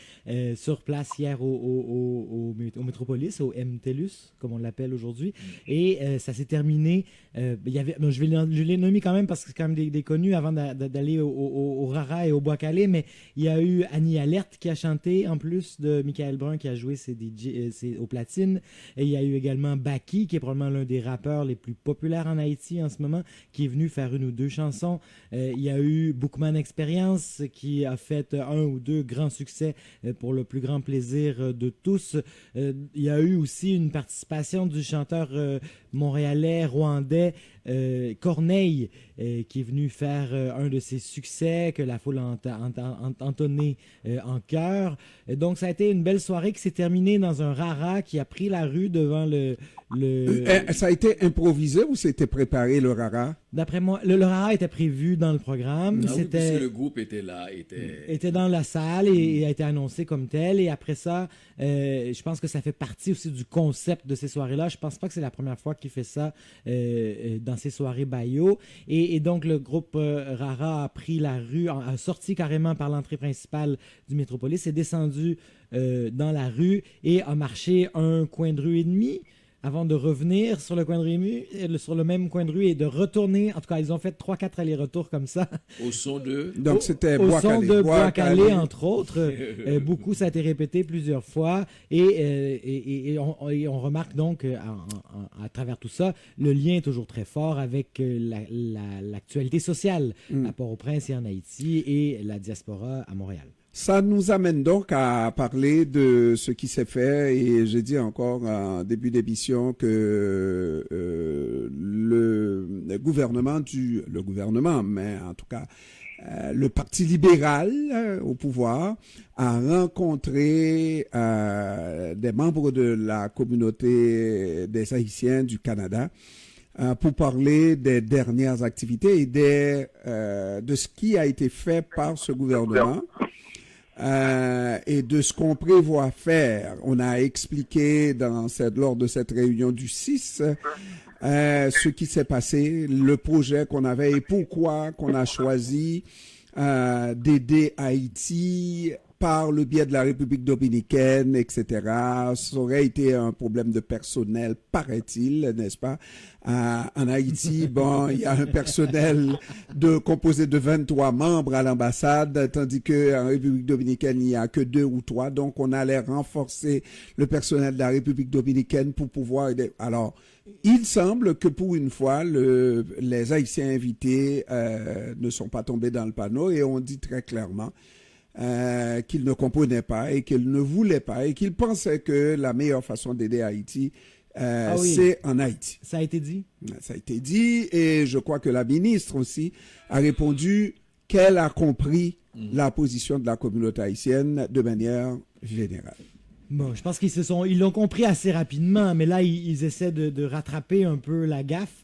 sur place hier au Métropolis, au MTLUS, comme on l'appelle aujourd'hui. Et ça s'est terminé. Je l'ai nommé quand même parce que c'est quand même des connus avant d'aller au Rara et au Bois-Calais, mais il y a eu Annie Alerte qui a chanté, en plus de Michael Brun qui a joué aux platines. Et il y a eu également Baki, qui est probablement l'un des rappeurs les plus populaires en Haïti en ce moment, qui est venu faire une ou deux chansons. Il y a eu Bookman Experience, qui a fait un ou deux grands succès pour le plus grand plaisir de tous. Il y a eu aussi une participation du chanteur montréalais, rwandais, Corneille, qui est venu faire un de ses succès que la foule a entonné en chœur. Donc ça a été une belle soirée qui s'est terminée dans un rara qui a pris la rue devant Ça a été improvisé ou c'était préparé, le Rara? D'après moi, le rara était prévu dans le programme. Ah oui, C'était puisque le groupe était là, était dans la salle et a été annoncé comme tel. Et après ça, je pense que ça fait partie aussi du concept de ces soirées-là. Je pense pas que c'est la première fois qu'il fait ça dans ces soirées Bayo. Et donc, le groupe Rara a pris la rue, a sorti carrément par l'entrée principale du Métropolis, est descendu dans la rue et a marché un coin de rue et demi avant de revenir sur le coin de rue, sur le même coin de rue et de retourner. En tout cas, ils ont fait 3-4 allers-retours comme ça. au son de... Donc, c'était Au son de Bois-Calais. Bois-Calais, entre autres. Beaucoup, ça a été répété plusieurs fois. Et on remarque donc, à travers tout ça, le lien est toujours très fort avec l'actualité sociale à Port-au-Prince et en Haïti et la diaspora à Montréal. Ça nous amène donc à parler de ce qui s'est fait et j'ai dit encore en début d'émission que le gouvernement, mais en tout cas le Parti libéral au pouvoir a rencontré des membres de la communauté des Haïtiens du Canada pour parler des dernières activités et de ce qui a été fait par ce gouvernement. Et de ce qu'on prévoit faire. On a expliqué lors de cette réunion du 6 ce qui s'est passé, le projet qu'on avait et pourquoi qu'on a choisi d'aider Haïti par le biais de la République dominicaine, etc. Ça aurait été un problème de personnel, paraît-il, n'est-ce pas? En Haïti, bon, il y a un personnel composé de 23 membres à l'ambassade, tandis qu'en République dominicaine, il n'y a que 2 ou 3. Donc, on allait renforcer le personnel de la République dominicaine pour pouvoir aider. Alors, il semble que pour une fois, les Haïtiens invités ne sont pas tombés dans le panneau et on dit très clairement qu'ils ne comprenaient pas et qu'ils ne voulaient pas et qu'ils pensaient que la meilleure façon d'aider Haïti, c'est en Haïti. Ça a été dit? Ça a été dit et je crois que la ministre aussi a répondu qu'elle a compris la position de la communauté haïtienne de manière générale. Bon, je pense ils l'ont compris assez rapidement, mais là, ils essaient de rattraper un peu la gaffe.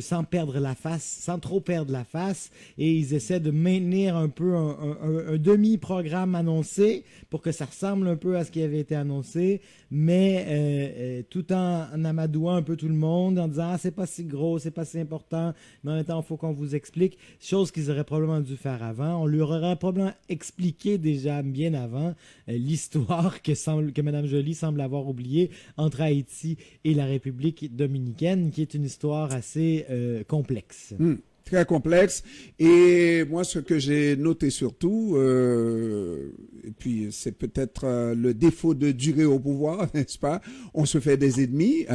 Sans trop perdre la face, et ils essaient de maintenir un peu un demi-programme annoncé pour que ça ressemble un peu à ce qui avait été annoncé, mais tout en amadouant un peu tout le monde, en disant c'est pas si gros, c'est pas si important, mais en même temps il faut qu'on vous explique, chose qu'ils auraient probablement dû faire avant. On leur aurait probablement expliqué déjà bien avant l'histoire que Mme Joly semble avoir oubliée entre Haïti et la République dominicaine, qui est une histoire histoire assez complexe. Très complexe. Et moi, ce que j'ai noté surtout, et puis c'est peut-être le défaut de durer au pouvoir, n'est-ce pas? On se fait des ennemis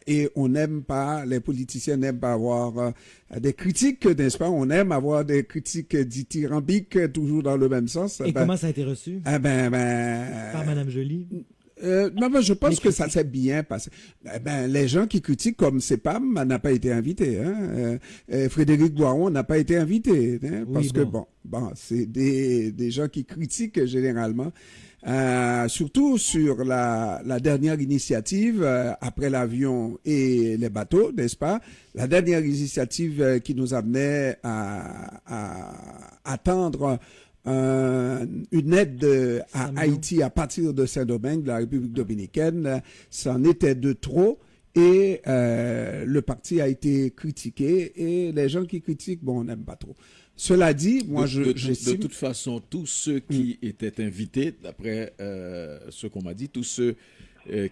et on n'aime pas, les politiciens n'aiment pas avoir des critiques, n'est-ce pas? On aime avoir des critiques dithyrambiques, toujours dans le même sens. Et comment ça a été reçu par Mme Joly? Non, je pense que ça s'est bien passé. Les gens qui critiquent comme CEPAM n'a pas été invité. Hein? Frédéric Boiron n'a pas été invité. Hein? Parce que, bon, c'est des gens qui critiquent généralement. Surtout sur la dernière initiative, après l'avion et les bateaux, n'est-ce pas? La dernière initiative qui nous amenait à attendre une aide à Haïti à partir de Saint-Domingue, de la République dominicaine, c'en était de trop et le parti a été critiqué et les gens qui critiquent, on n'aime pas trop. Cela dit, moi de toute façon, tous ceux qui étaient invités, d'après ce qu'on m'a dit, tous ceux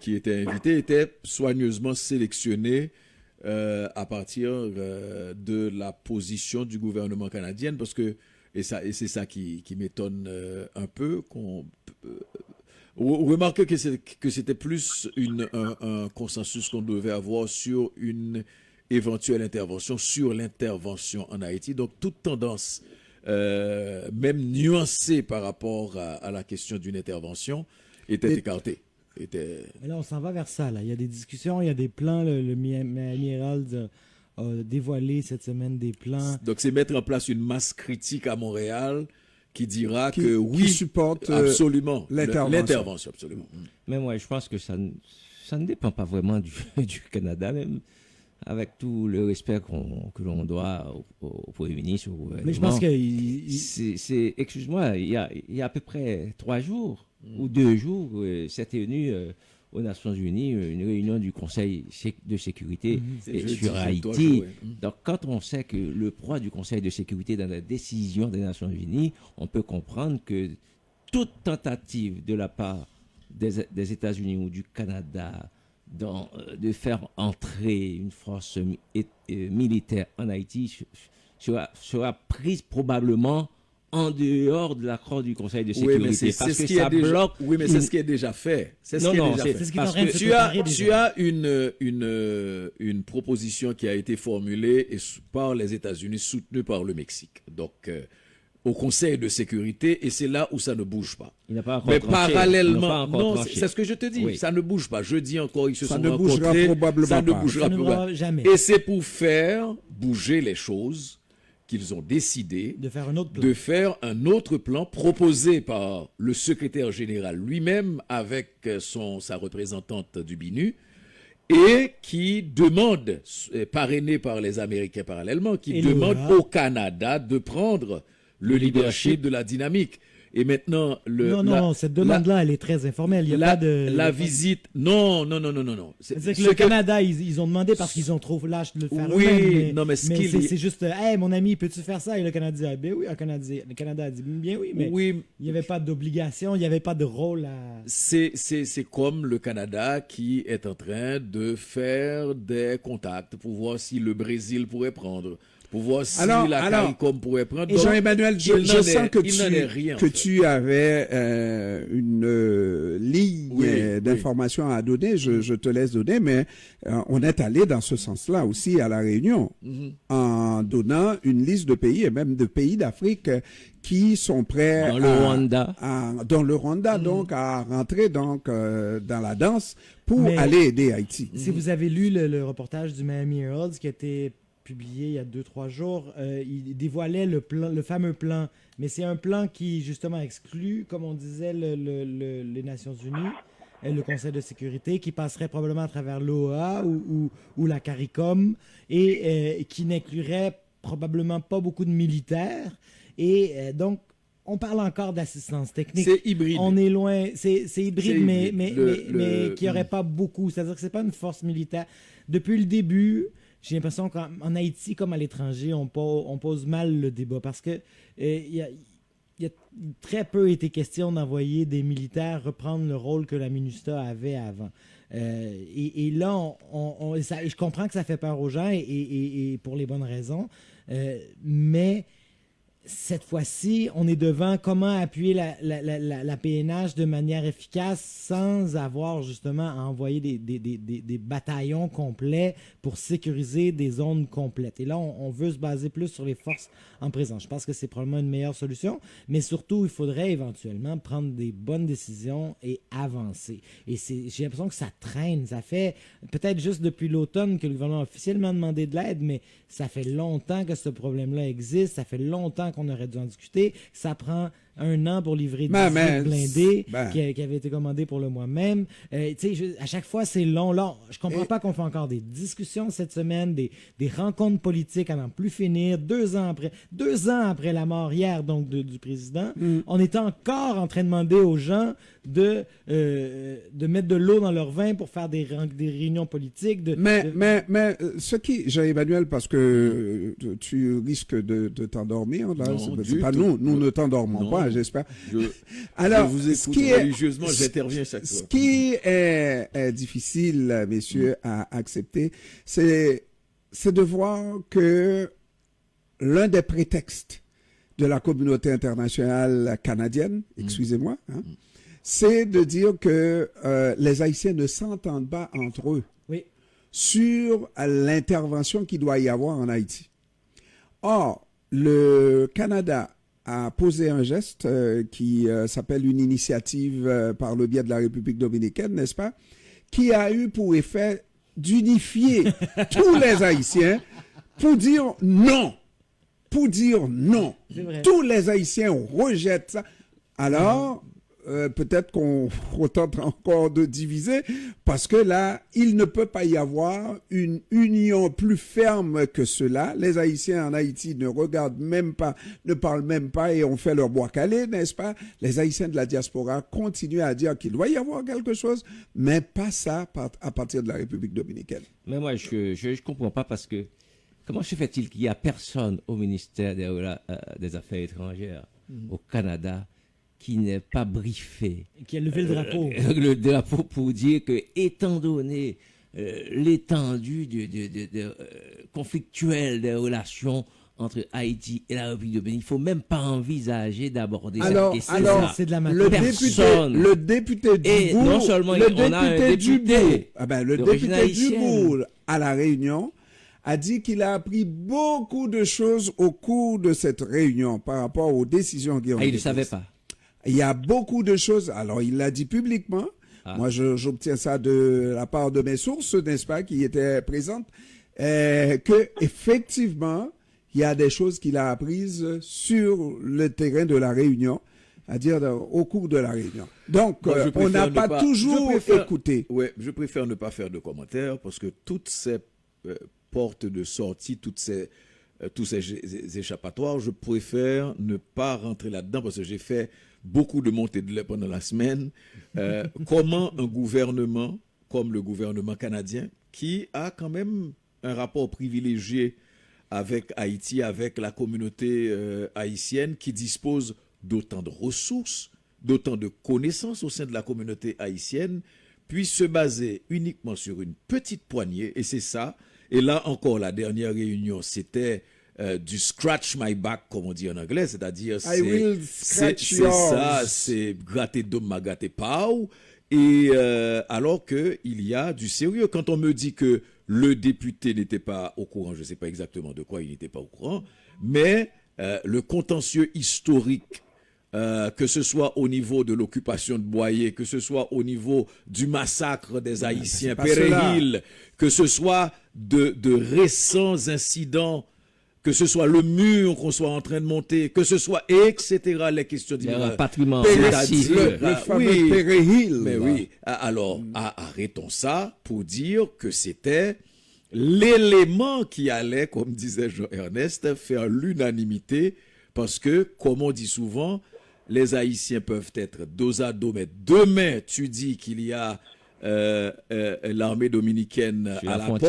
qui étaient invités étaient soigneusement sélectionnés à partir de la position du gouvernement canadien, parce que et c'est ça qui m'étonne un peu. Remarquez que c'était plus un consensus qu'on devait avoir sur une éventuelle intervention, sur l'intervention en Haïti. Donc toute tendance, même nuancée par rapport à la question d'une intervention, était écartée. Mais là, on s'en va vers ça. Là. Il y a des discussions, il y a des plans. Le Miami Herald a dévoilé cette semaine des plans. Donc, c'est mettre en place une masse critique à Montréal qui dira que oui, qui supporte absolument l'intervention. Absolument. Mais moi, je pense que ça ne dépend pas vraiment du Canada, même avec tout le respect que l'on doit au Premier ministre, au gouvernement. Mais je pense que... Excuse-moi, il y a à peu près 3 jours ou 2 jours, s'est tenu aux Nations Unies une réunion du Conseil de sécurité sur Haïti. Donc, quand on sait que le poids du Conseil de sécurité dans la décision des Nations Unies, on peut comprendre que toute tentative de la part des États-Unis ou du Canada de faire entrer une force militaire en Haïti sera prise probablement en dehors de l'accord du Conseil de sécurité. Oui, mais c'est parce ce que qui ça est déjà, bloque. Oui, mais c'est ce qui est déjà fait. C'est ce qui est déjà fait. C'est ce qui est en Parce train de que se préparer tu as une proposition qui a été formulée par les États-Unis, soutenue par le Mexique. Donc, au Conseil de sécurité, et c'est là où ça ne bouge pas. Il n'a pas encore Mais tranché. parallèlement, non, c'est ce que je te dis. Oui. Ça ne bouge pas. Je dis encore, ils se sont rencontrés. Ça ne bougera probablement ça pas. Ne bougera Ça ne bougera jamais. Et c'est pour faire bouger les choses qu'ils ont décidé de faire un autre plan proposé par le secrétaire général lui-même avec sa représentante du BINU et qui demande, parrainé par les Américains parallèlement, qui demande au Canada de prendre le leadership de la dynamique. Et maintenant, cette demande-là, elle est très informelle. Il y a pas de... La visite... Non. C'est que le Canada, ils ont demandé parce qu'ils ont trop lâche de le faire eux-mêmes. Mais c'est juste, hey, mon ami, peux-tu faire ça? Et le Canada a dit, ben oui. Le Canada a dit, bien oui, mais il n'y avait pas d'obligation, il n'y avait pas de rôle à... C'est comme le Canada qui est en train de faire des contacts pour voir si le Brésil pourrait prendre... pour voir si la CARICOM pourrait prendre. Jean-Emmanuel, je sens que tu tu avais une ligne d'informations à donner. Je te laisse donner, mais on est allé dans ce sens-là aussi à La Réunion, en donnant une liste de pays et même de pays d'Afrique qui sont prêts dans le Rwanda, donc à rentrer dans la danse pour aller aider Haïti. Si vous avez lu le reportage du Miami Herald qui a été publié il y a 2-3 jours, il dévoilait le fameux plan. Mais c'est un plan qui, justement, exclut, comme on disait, les Nations Unies, le Conseil de sécurité, qui passerait probablement à travers l'OEA ou la CARICOM, et qui n'inclurait probablement pas beaucoup de militaires. Et donc, on parle encore d'assistance technique. C'est hybride. On est loin. C'est hybride, mais qui n'y aurait pas beaucoup. C'est-à-dire que ce n'est pas une force militaire. Depuis le début... J'ai l'impression qu'en Haïti, comme à l'étranger, on pose mal le débat parce que y il y a très peu été question d'envoyer des militaires reprendre le rôle que la MINUSTAH avait avant. Et là, je comprends que ça fait peur aux gens et pour les bonnes raisons, mais cette fois-ci, on est devant comment appuyer la PNH de manière efficace sans avoir justement à envoyer des bataillons complets pour sécuriser des zones complètes. Et là, on veut se baser plus sur les forces en présence. Je pense que c'est probablement une meilleure solution, mais surtout, il faudrait éventuellement prendre des bonnes décisions et avancer. Et j'ai l'impression que ça traîne. Ça fait peut-être juste depuis l'automne que le gouvernement a officiellement demandé de l'aide, mais ça fait longtemps que ce problème-là existe. Ça fait longtemps qu'on aurait dû en discuter. Ça prend 1 an pour livrer 18 blindés qui avaient été commandés pour le mois même. À chaque fois, c'est long. Là, je comprends pas qu'on fait encore des discussions cette semaine, des rencontres politiques à n'en plus finir. 2 ans après la mort hier donc du président, on est encore en train de demander aux gens de mettre de l'eau dans leur vin pour faire des réunions politiques. Mais ce qui, Jean-Emmanuel, parce que tu risques de t'endormir, là, c'est pas nous ne t'endormons pas, j'espère. Alors, je vous écoute religieusement, j'interviens chaque fois. Ce qui est difficile, messieurs, à accepter, c'est de voir que l'un des prétextes de la communauté internationale canadienne, excusez-moi, c'est de dire que les Haïtiens ne s'entendent pas entre eux sur l'intervention qu'il doit y avoir en Haïti. Or, le Canada a posé un geste qui s'appelle une initiative par le biais de la République dominicaine, n'est-ce pas, qui a eu pour effet d'unifier tous les Haïtiens pour dire non. Pour dire non. Tous les Haïtiens rejettent ça. Alors, peut-être qu'on tente encore de diviser, parce que là, il ne peut pas y avoir une union plus ferme que cela. Les Haïtiens en Haïti ne regardent même pas, ne parlent même pas et ont fait leur bois calé, n'est-ce pas? Les Haïtiens de la diaspora continuent à dire qu'il doit y avoir quelque chose, mais pas ça à partir de la République dominicaine. Mais moi, je comprends pas parce que comment se fait-il qu'il n'y a personne au ministère des Affaires étrangères au Canada qui n'est pas briefé, qui a levé le drapeau. Le drapeau pour dire que, étant donné l'étendue conflictuelle des relations entre Haïti et la République dominicaine, il ne faut même pas envisager d'aborder cette question. Alors, c'est de la matière. Le député du non seulement le député du haïtienne. Bourg à La Réunion a dit qu'il a appris beaucoup de choses au cours de cette réunion par rapport aux décisions qui ont été prises. Il ne savait pas. Il y a beaucoup de choses. Alors, il l'a dit publiquement. Moi, j'obtiens ça de la part de mes sources, n'est-ce pas, qui étaient présentes, que effectivement, il y a des choses qu'il a apprises sur le terrain de la Réunion, c'est-à-dire au cours de la Réunion. Donc, on n'a pas toujours écouté. Oui, je préfère ne pas faire de commentaires parce que toutes ces portes de sortie, tous ces échappatoires, je préfère ne pas rentrer là-dedans parce que j'ai fait beaucoup de montées de lait pendant la semaine. Comment un gouvernement comme le gouvernement canadien, qui a quand même un rapport privilégié avec Haïti, avec la communauté haïtienne, qui dispose d'autant de ressources, d'autant de connaissances au sein de la communauté haïtienne, puisse se baser uniquement sur une petite poignée, et c'est ça. Et là encore, la dernière réunion, c'était du scratch my back, comme on dit en anglais, c'est-à-dire c'est ça, c'est gratter d'homme m'a gâté pau. Et alors qu'il y a du sérieux. Quand on me dit que le député n'était pas au courant, je ne sais pas exactement de quoi il n'était pas au courant, mais le contentieux historique, que ce soit au niveau de l'occupation de Boyer, que ce soit au niveau du massacre des Haïtiens, Péréhil, que ce soit de récents incidents, que ce soit le mur qu'on soit en train de monter, que ce soit, etc., les questions du patrimoine, le fameux Péréhil. Mais oui, alors arrêtons ça pour dire que c'était l'élément qui allait, comme disait Jean-Ernest, faire l'unanimité, parce que, comme on dit souvent, les Haïtiens peuvent être dos à dos, mais demain, tu dis qu'il y a l'armée dominicaine à la porte,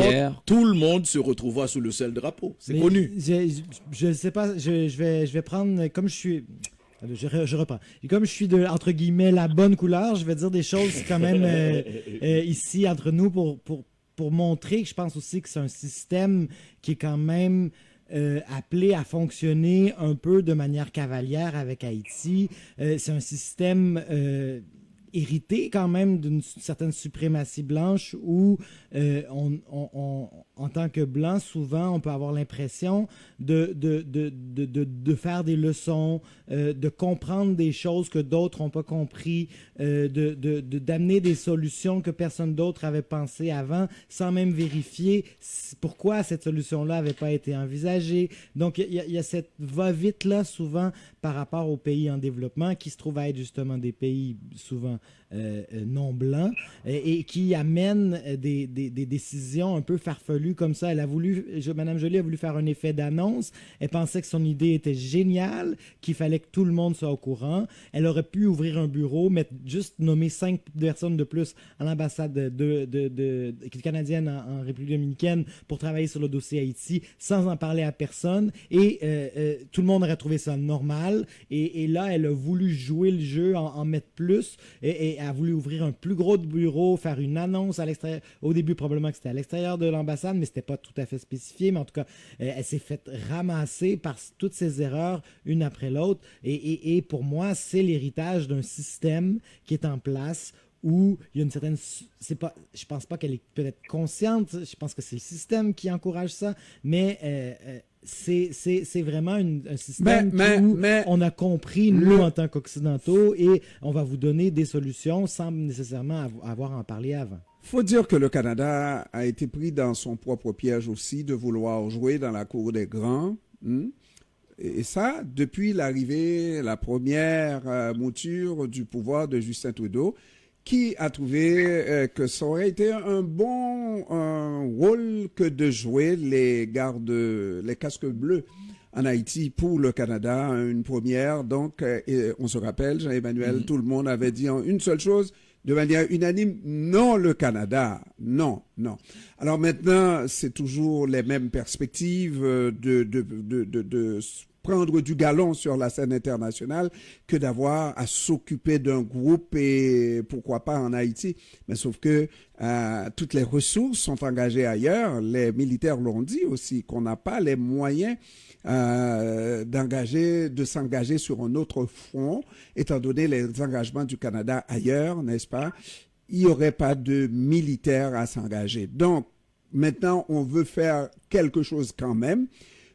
tout le monde se retrouvera sous le seul drapeau. C'est connu. Je ne sais pas, je vais prendre, comme je suis... Je reprends. Et comme je suis de, entre guillemets, la bonne couleur, je vais dire des choses quand même ici entre nous pour montrer que je pense aussi que c'est un système qui est quand même appelé à fonctionner un peu de manière cavalière avec Haïti. C'est un système hérité quand même d'une certaine suprématie blanche où en tant que blanc, souvent, on peut avoir l'impression de faire des leçons, de comprendre des choses que d'autres n'ont pas compris, d'amener des solutions que personne d'autre avait pensées avant, sans même vérifier pourquoi cette solution-là n'avait pas été envisagée. Donc, il y a cette va-vite-là, souvent, par rapport aux pays en développement, qui se trouvent à être justement des pays souvent non blancs, et qui amènent des décisions un peu farfelues comme ça. Mme Joly a voulu faire un effet d'annonce. Elle pensait que son idée était géniale, qu'il fallait que tout le monde soit au courant. Elle aurait pu ouvrir un bureau, juste nommer 5 personnes de plus à l'ambassade canadienne en République dominicaine pour travailler sur le dossier Haïti sans en parler à personne. Et tout le monde aurait trouvé ça normal. Et là, elle a voulu jouer le jeu, en mettre plus, et a voulu ouvrir un plus gros bureau, faire une annonce à l'extérieur. Au début, probablement que c'était à l'extérieur de l'ambassade, mais c'était pas tout à fait spécifié. Mais en tout cas, elle s'est faite ramasser par toutes ces erreurs, une après l'autre. Et pour moi, c'est l'héritage d'un système qui est en place où il y a une certaine... je pense pas qu'elle est peut-être consciente, je pense que c'est le système qui encourage ça, mais c'est vraiment un système où on a compris, nous, en tant qu'Occidentaux, et on va vous donner des solutions sans nécessairement avoir à en parler avant. Faut dire que le Canada a été pris dans son propre piège aussi de vouloir jouer dans la cour des grands. Et ça, depuis la première mouture du pouvoir de Justin Trudeau, qui a trouvé que ça aurait été un bon rôle que de jouer les casques bleus en Haïti pour le Canada, une première. Donc, on se rappelle, Jean-Emmanuel, tout le monde avait dit en une seule chose, de manière unanime, non le Canada, non. Alors maintenant, c'est toujours les mêmes perspectives de prendre du galon sur la scène internationale que d'avoir à s'occuper d'un groupe et pourquoi pas en Haïti. Mais sauf que toutes les ressources sont engagées ailleurs. Les militaires l'ont dit aussi, qu'on n'a pas les moyens de s'engager sur un autre front, étant donné les engagements du Canada ailleurs, n'est-ce pas? Il n'y aurait pas de militaires à s'engager. Donc, maintenant, on veut faire quelque chose quand même,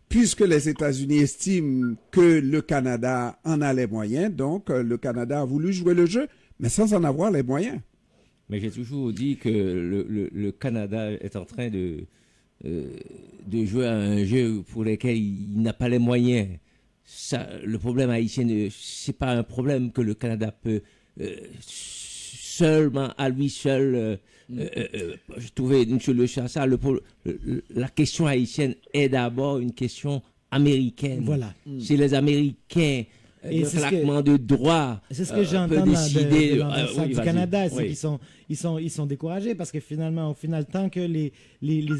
puisque les États-Unis estiment que le Canada en a les moyens. Donc, le Canada a voulu jouer le jeu, mais sans en avoir les moyens. Mais j'ai toujours dit que le Canada est en train de jouer à un jeu pour lequel il n'a pas les moyens. Ça, le problème haïtien, c'est pas un problème que le Canada peut seulement, à lui seul, trouver une solution à ça. La question haïtienne est d'abord une question américaine. Voilà. C'est les Américains. Et le claquement de droit. C'est ce que j'entends décider de l'ambassade du Canada, c'est oui. qu'ils sont découragés parce que finalement, au final, tant que les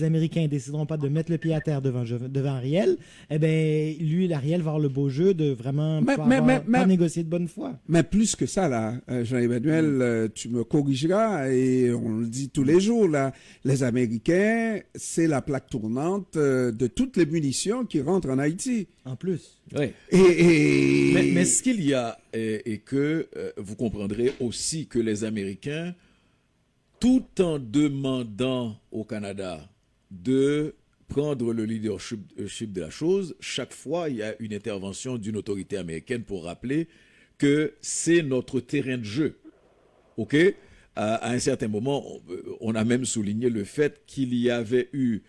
Américains ne décideront pas de mettre le pied à terre devant Ariel, eh ben lui, Ariel va avoir le beau jeu de vraiment pas négocier de bonne foi. Mais plus que ça, là, Jean-Emmanuel, tu me corrigeras, et on le dit tous les jours, là, les Américains, c'est la plaque tournante de toutes les munitions qui rentrent en Haïti. En plus. Oui. Mais ce qu'il y a, et que vous comprendrez aussi que les Américains, tout en demandant au Canada de prendre le leadership de la chose, chaque fois, il y a une intervention d'une autorité américaine pour rappeler que c'est notre terrain de jeu. OK? À un certain moment, on a même souligné le fait qu'il y avait eu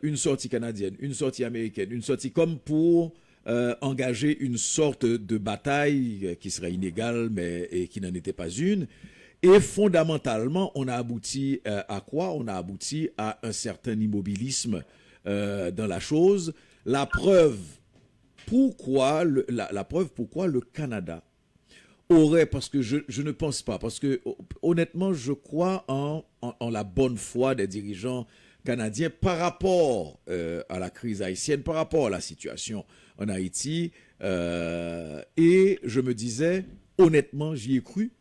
une sortie canadienne, une sortie américaine, une sortie comme pour engager une sorte de bataille qui serait inégale, et qui n'en était pas une. Et fondamentalement, on a abouti à quoi? On a abouti à un certain immobilisme dans la chose. La preuve pourquoi le Canada aurait, parce que je ne pense pas, parce que honnêtement, je crois en la bonne foi des dirigeants canadien par rapport à la crise haïtienne, par rapport à la situation en Haïti. Et je me disais, honnêtement, j'y ai cru.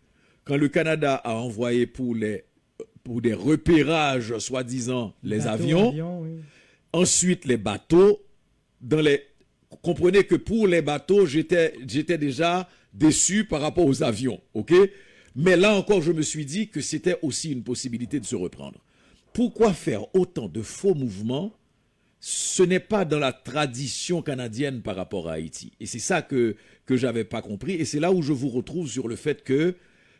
Quand le Canada a envoyé pour des repérages, soi-disant, les avions, oui. ensuite les bateaux, comprenez que pour les bateaux, j'étais déjà déçu par rapport aux avions, ok? Mais là encore, je me suis dit que c'était aussi une possibilité de se reprendre. Pourquoi faire autant de faux mouvements? Ce n'est pas dans la tradition canadienne par rapport à Haïti. Et c'est ça que j'avais pas compris. Et c'est là où je vous retrouve sur le fait que,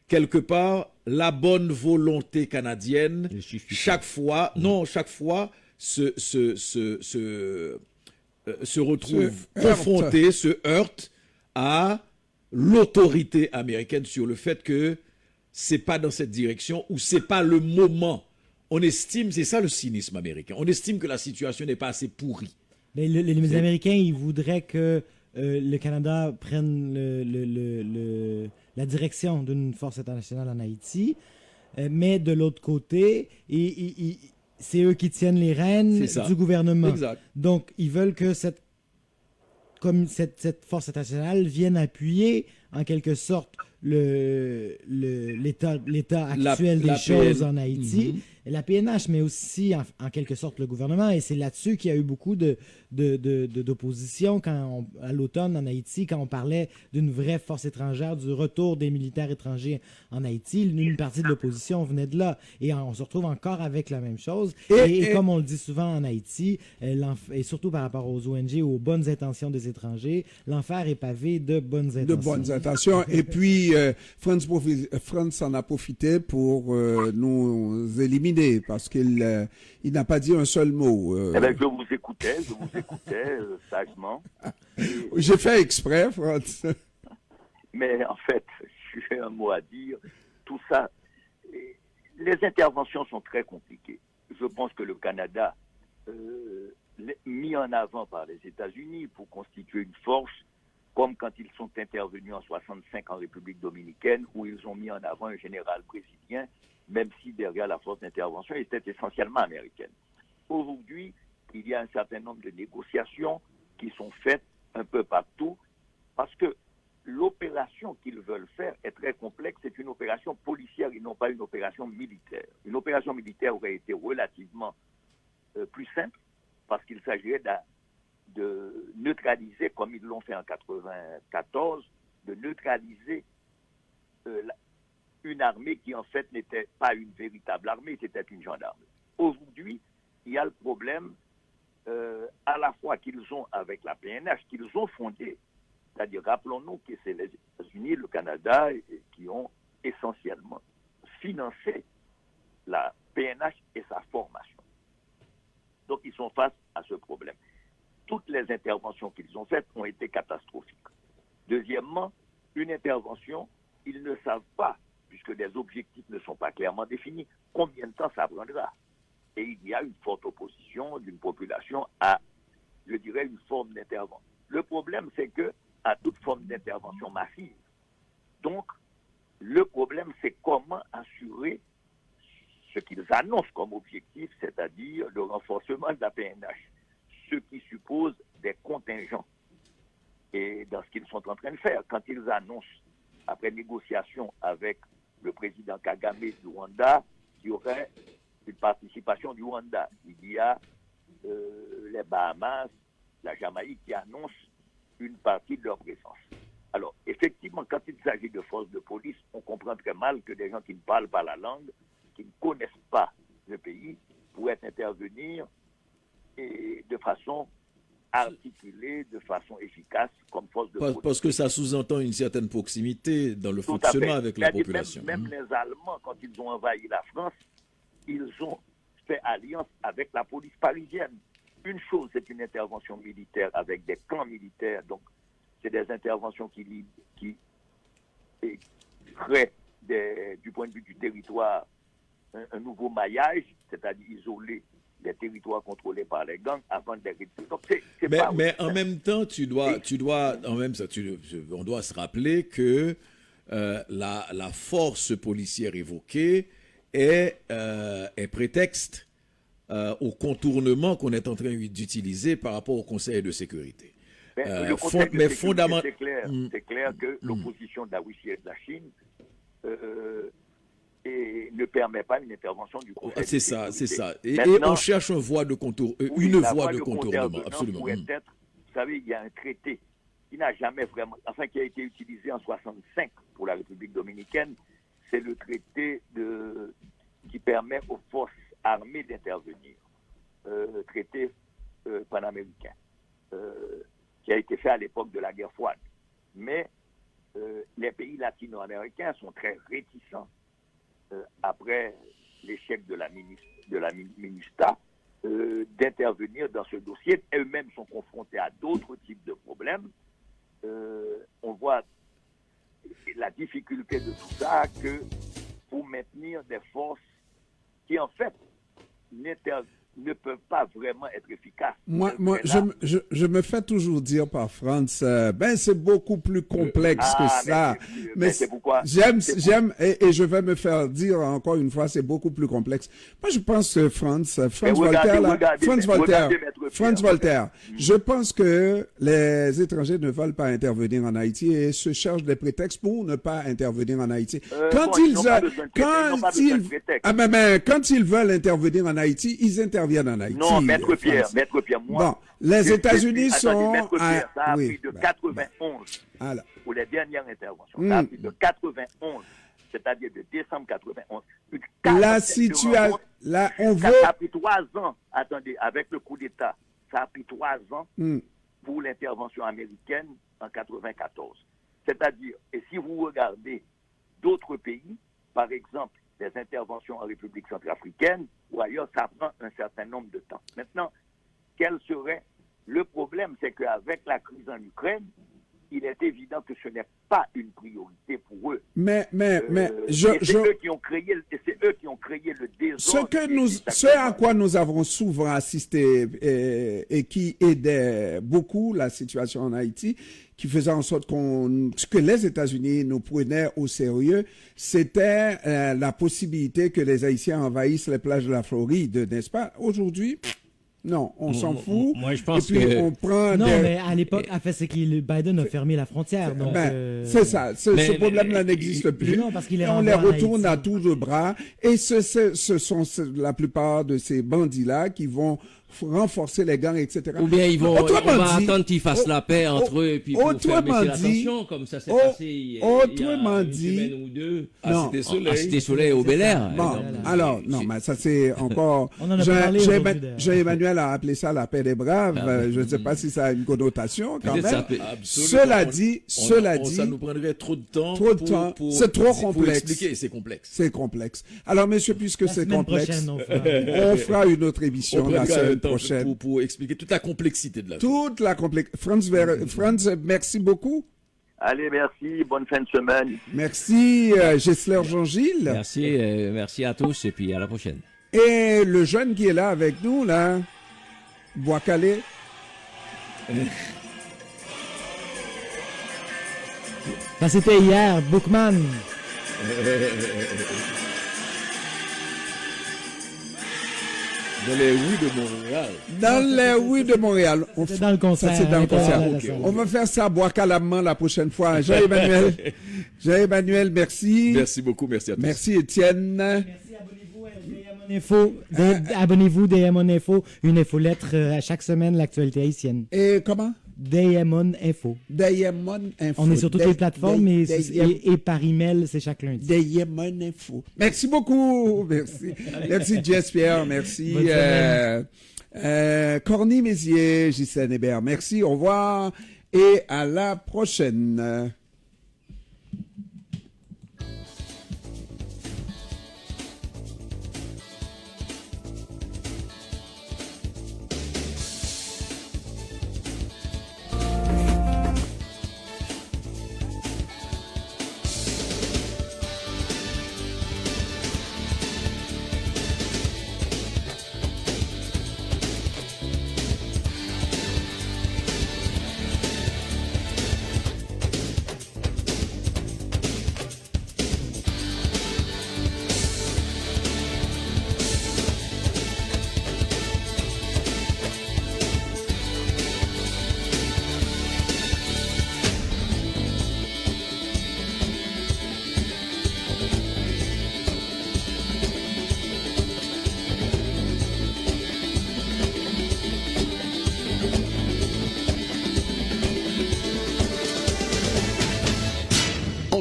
quelque part, la bonne volonté canadienne, chaque fois, se retrouve confrontée, se heurte à l'autorité américaine sur le fait que c'est pas dans cette direction ou c'est pas le moment. On estime, c'est ça le cynisme américain, on estime que la situation n'est pas assez pourrie. Mais les Américains, ils voudraient que le Canada prenne la direction d'une force internationale en Haïti, mais de l'autre côté, c'est eux qui tiennent les rênes du gouvernement. Exact. Donc, ils veulent que cette force internationale vienne appuyer, en quelque sorte, l'état actuel des choses en Haïti, la PNH, mais aussi en quelque sorte le gouvernement. Et c'est là-dessus qu'il y a eu beaucoup d'opposition à l'automne en Haïti, quand on parlait d'une vraie force étrangère, du retour des militaires étrangers en Haïti. Une partie de l'opposition venait de là. Et on se retrouve encore avec la même chose. Et comme on le dit souvent en Haïti, et surtout par rapport aux ONG, aux bonnes intentions des étrangers, l'enfer est pavé de bonnes intentions. De bonnes intentions. Et puis, France en a profité pour nous éliminer parce qu'il n'a pas dit un seul mot. Eh bien, je vous écoutais sagement. J'ai fait exprès, France. Mais en fait, j'ai un mot à dire. Tout ça, les interventions sont très compliquées. Je pense que le Canada, mis en avant par les États-Unis pour constituer une force, comme quand ils sont intervenus en 65 en République dominicaine, où ils ont mis en avant un général brésilien, même si derrière la force d'intervention était essentiellement américaine. Aujourd'hui, il y a un certain nombre de négociations qui sont faites un peu partout, parce que l'opération qu'ils veulent faire est très complexe. C'est une opération policière et non pas une opération militaire. Une opération militaire aurait été relativement plus simple, parce qu'il s'agirait de neutraliser, comme ils l'ont fait en 1994, de neutraliser une armée qui en fait n'était pas une véritable armée, c'était une gendarmerie. Aujourd'hui, il y a le problème à la fois qu'ils ont avec la PNH, qu'ils ont fondé, c'est-à-dire rappelons-nous que c'est les États-Unis, le Canada qui ont essentiellement financé la PNH et sa formation. Donc ils sont face à ce problème. Toutes les interventions qu'ils ont faites ont été catastrophiques. Deuxièmement, une intervention, ils ne savent pas, puisque les objectifs ne sont pas clairement définis, combien de temps ça prendra. Et il y a une forte opposition d'une population à, je dirais, une forme d'intervention. Le problème, c'est que à toute forme d'intervention massive. Donc, le problème, c'est comment assurer ce qu'ils annoncent comme objectif, c'est-à-dire le renforcement de la PNH, ce qui suppose des contingents. Et dans ce qu'ils sont en train de faire, quand ils annoncent, après négociation avec le président Kagame du Rwanda, qu'il y aurait une participation du Rwanda. Il y a les Bahamas, la Jamaïque qui annoncent une partie de leur présence. Alors, effectivement, quand il s'agit de forces de police, on comprend très mal que des gens qui ne parlent pas la langue, qui ne connaissent pas le pays, pourraient intervenir et de façon articulée, de façon efficace, comme force de police. Parce que ça sous-entend une certaine proximité dans le fonctionnement avec la population. Même les Allemands, quand ils ont envahi la France, ils ont fait alliance avec la police parisienne. Une chose, c'est une intervention militaire avec des camps militaires, donc c'est des interventions qui créent, du point de vue du territoire, un nouveau maillage, c'est-à-dire isoler les territoires contrôlés par les gangs avant de les réduire. Donc, mais en même temps, on doit se rappeler que la force policière évoquée est prétexte au contournement qu'on est en train d'utiliser par rapport au Conseil de sécurité. Le Conseil de sécurité, c'est clair que l'opposition de la Russie et de la Chine ne permet pas une intervention du Conseil. C'est ça. Et on cherche une voie de contournement, absolument. Vous savez, il y a un traité qui n'a jamais vraiment, qui a été utilisé en 1965 pour la République dominicaine. C'est le traité qui permet aux forces armées d'intervenir, le traité panaméricain, qui a été fait à l'époque de la guerre froide. Mais les pays latino-américains sont très réticents après l'échec de la MINUSTA d'intervenir dans ce dossier. Eux-mêmes sont confrontés à d'autres types de problèmes. On voit la difficulté de tout ça, que pour maintenir des forces qui en fait ne peuvent pas vraiment être efficaces. Moi je me fais toujours dire par Franz, c'est beaucoup plus complexe que ça. Mais c'est pourquoi j'aime, et je vais me faire dire encore une fois, c'est beaucoup plus complexe. Moi, je pense que Franz Voltaire, je pense que les étrangers ne veulent pas intervenir en Haïti et se cherchent des prétextes pour ne pas intervenir en Haïti. Quand ils veulent intervenir en Haïti, ils interviennent en Haïti. Non, Maître Pierre, moi... Bon, les États-Unis sont... Maître Pierre, ça a pris de 91 pour les dernières interventions. Ça a pris de 91, c'est-à-dire de décembre 91. La situation... Ça a pris 3 ans, attendez, avec le coup d'État, ça a pris 3 ans pour l'intervention américaine en 94. C'est-à-dire, et si vous regardez d'autres pays, par exemple, des interventions en République centrafricaine ou ailleurs, ça prend un certain nombre de temps. Maintenant, quel serait le problème? C'est qu'avec la crise en Ukraine, il est évident que ce n'est pas une priorité pour eux. Mais c'est eux qui ont créé le désordre. Ce à quoi nous avons souvent assisté et qui aidait beaucoup la situation en Haïti, qui faisait en sorte que les États-Unis nous prenaient au sérieux, c'était la possibilité que les Haïtiens envahissent les plages de la Floride, n'est-ce pas? Aujourd'hui, non, on s'en fout. Moi, je pense on prend mais à l'époque, c'est que Biden a fermé la frontière. Donc, c'est ça. Ce problème-là n'existe plus. Non, parce qu'il on les retourne à tour de bras. Et ce sont la plupart de ces bandits-là qui vont renforcer les gangs, etc. Ou bien on va attendre qu'ils fassent la paix entre eux et puis pour faire baisser la tension, comme ça s'est passé il y a une semaine ou deux à Cité Soleil au Bel Air. Mais ça c'est encore... On en a parlé Jean-Emmanuel a appelé ça la paix des braves. Je ne sais pas si ça a une connotation quand même. Cela dit... Ça nous prendrait trop de temps. C'est trop complexe. Pour expliquer, c'est complexe. C'est complexe. Alors, messieurs, puisque c'est complexe, on fera une autre émission la semaine prochaine. Pour expliquer toute la complexité de la chose. Toute la complexité. Franz, merci beaucoup. Allez, merci. Bonne fin de semaine. Merci, Gessler Jean-Gilles. Merci à tous et puis à la prochaine. Et le jeune qui est là avec nous, là, Bois-Calais. Ça, c'était hier, Bookman. Dans les rues de Montréal. Dans les rues de Montréal. C'est dans le concert. Ça, c'est dans le concert. On va faire ça à Bois-Calamment la prochaine fois. Jean-Emmanuel, merci. Merci beaucoup, merci à tous. Merci, Étienne. Merci, abonnez-vous, DM on Info, une infolettre à chaque semaine, l'actualité haïtienne. Et comment? DM Info. On est sur toutes les plateformes et par email, c'est chaque lundi. DM Info. Merci beaucoup. Merci. Merci, Jess Pierre. Merci. Corny Mézier, Ghislaine Hébert. Merci. Au revoir et à la prochaine.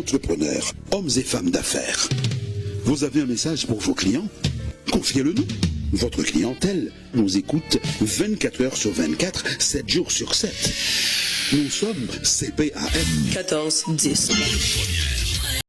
entrepreneurs, hommes et femmes d'affaires. Vous avez un message pour vos clients? Confiez-le nous. Votre clientèle nous écoute 24 heures sur 24, 7 jours sur 7. Nous sommes CPAM 14-10.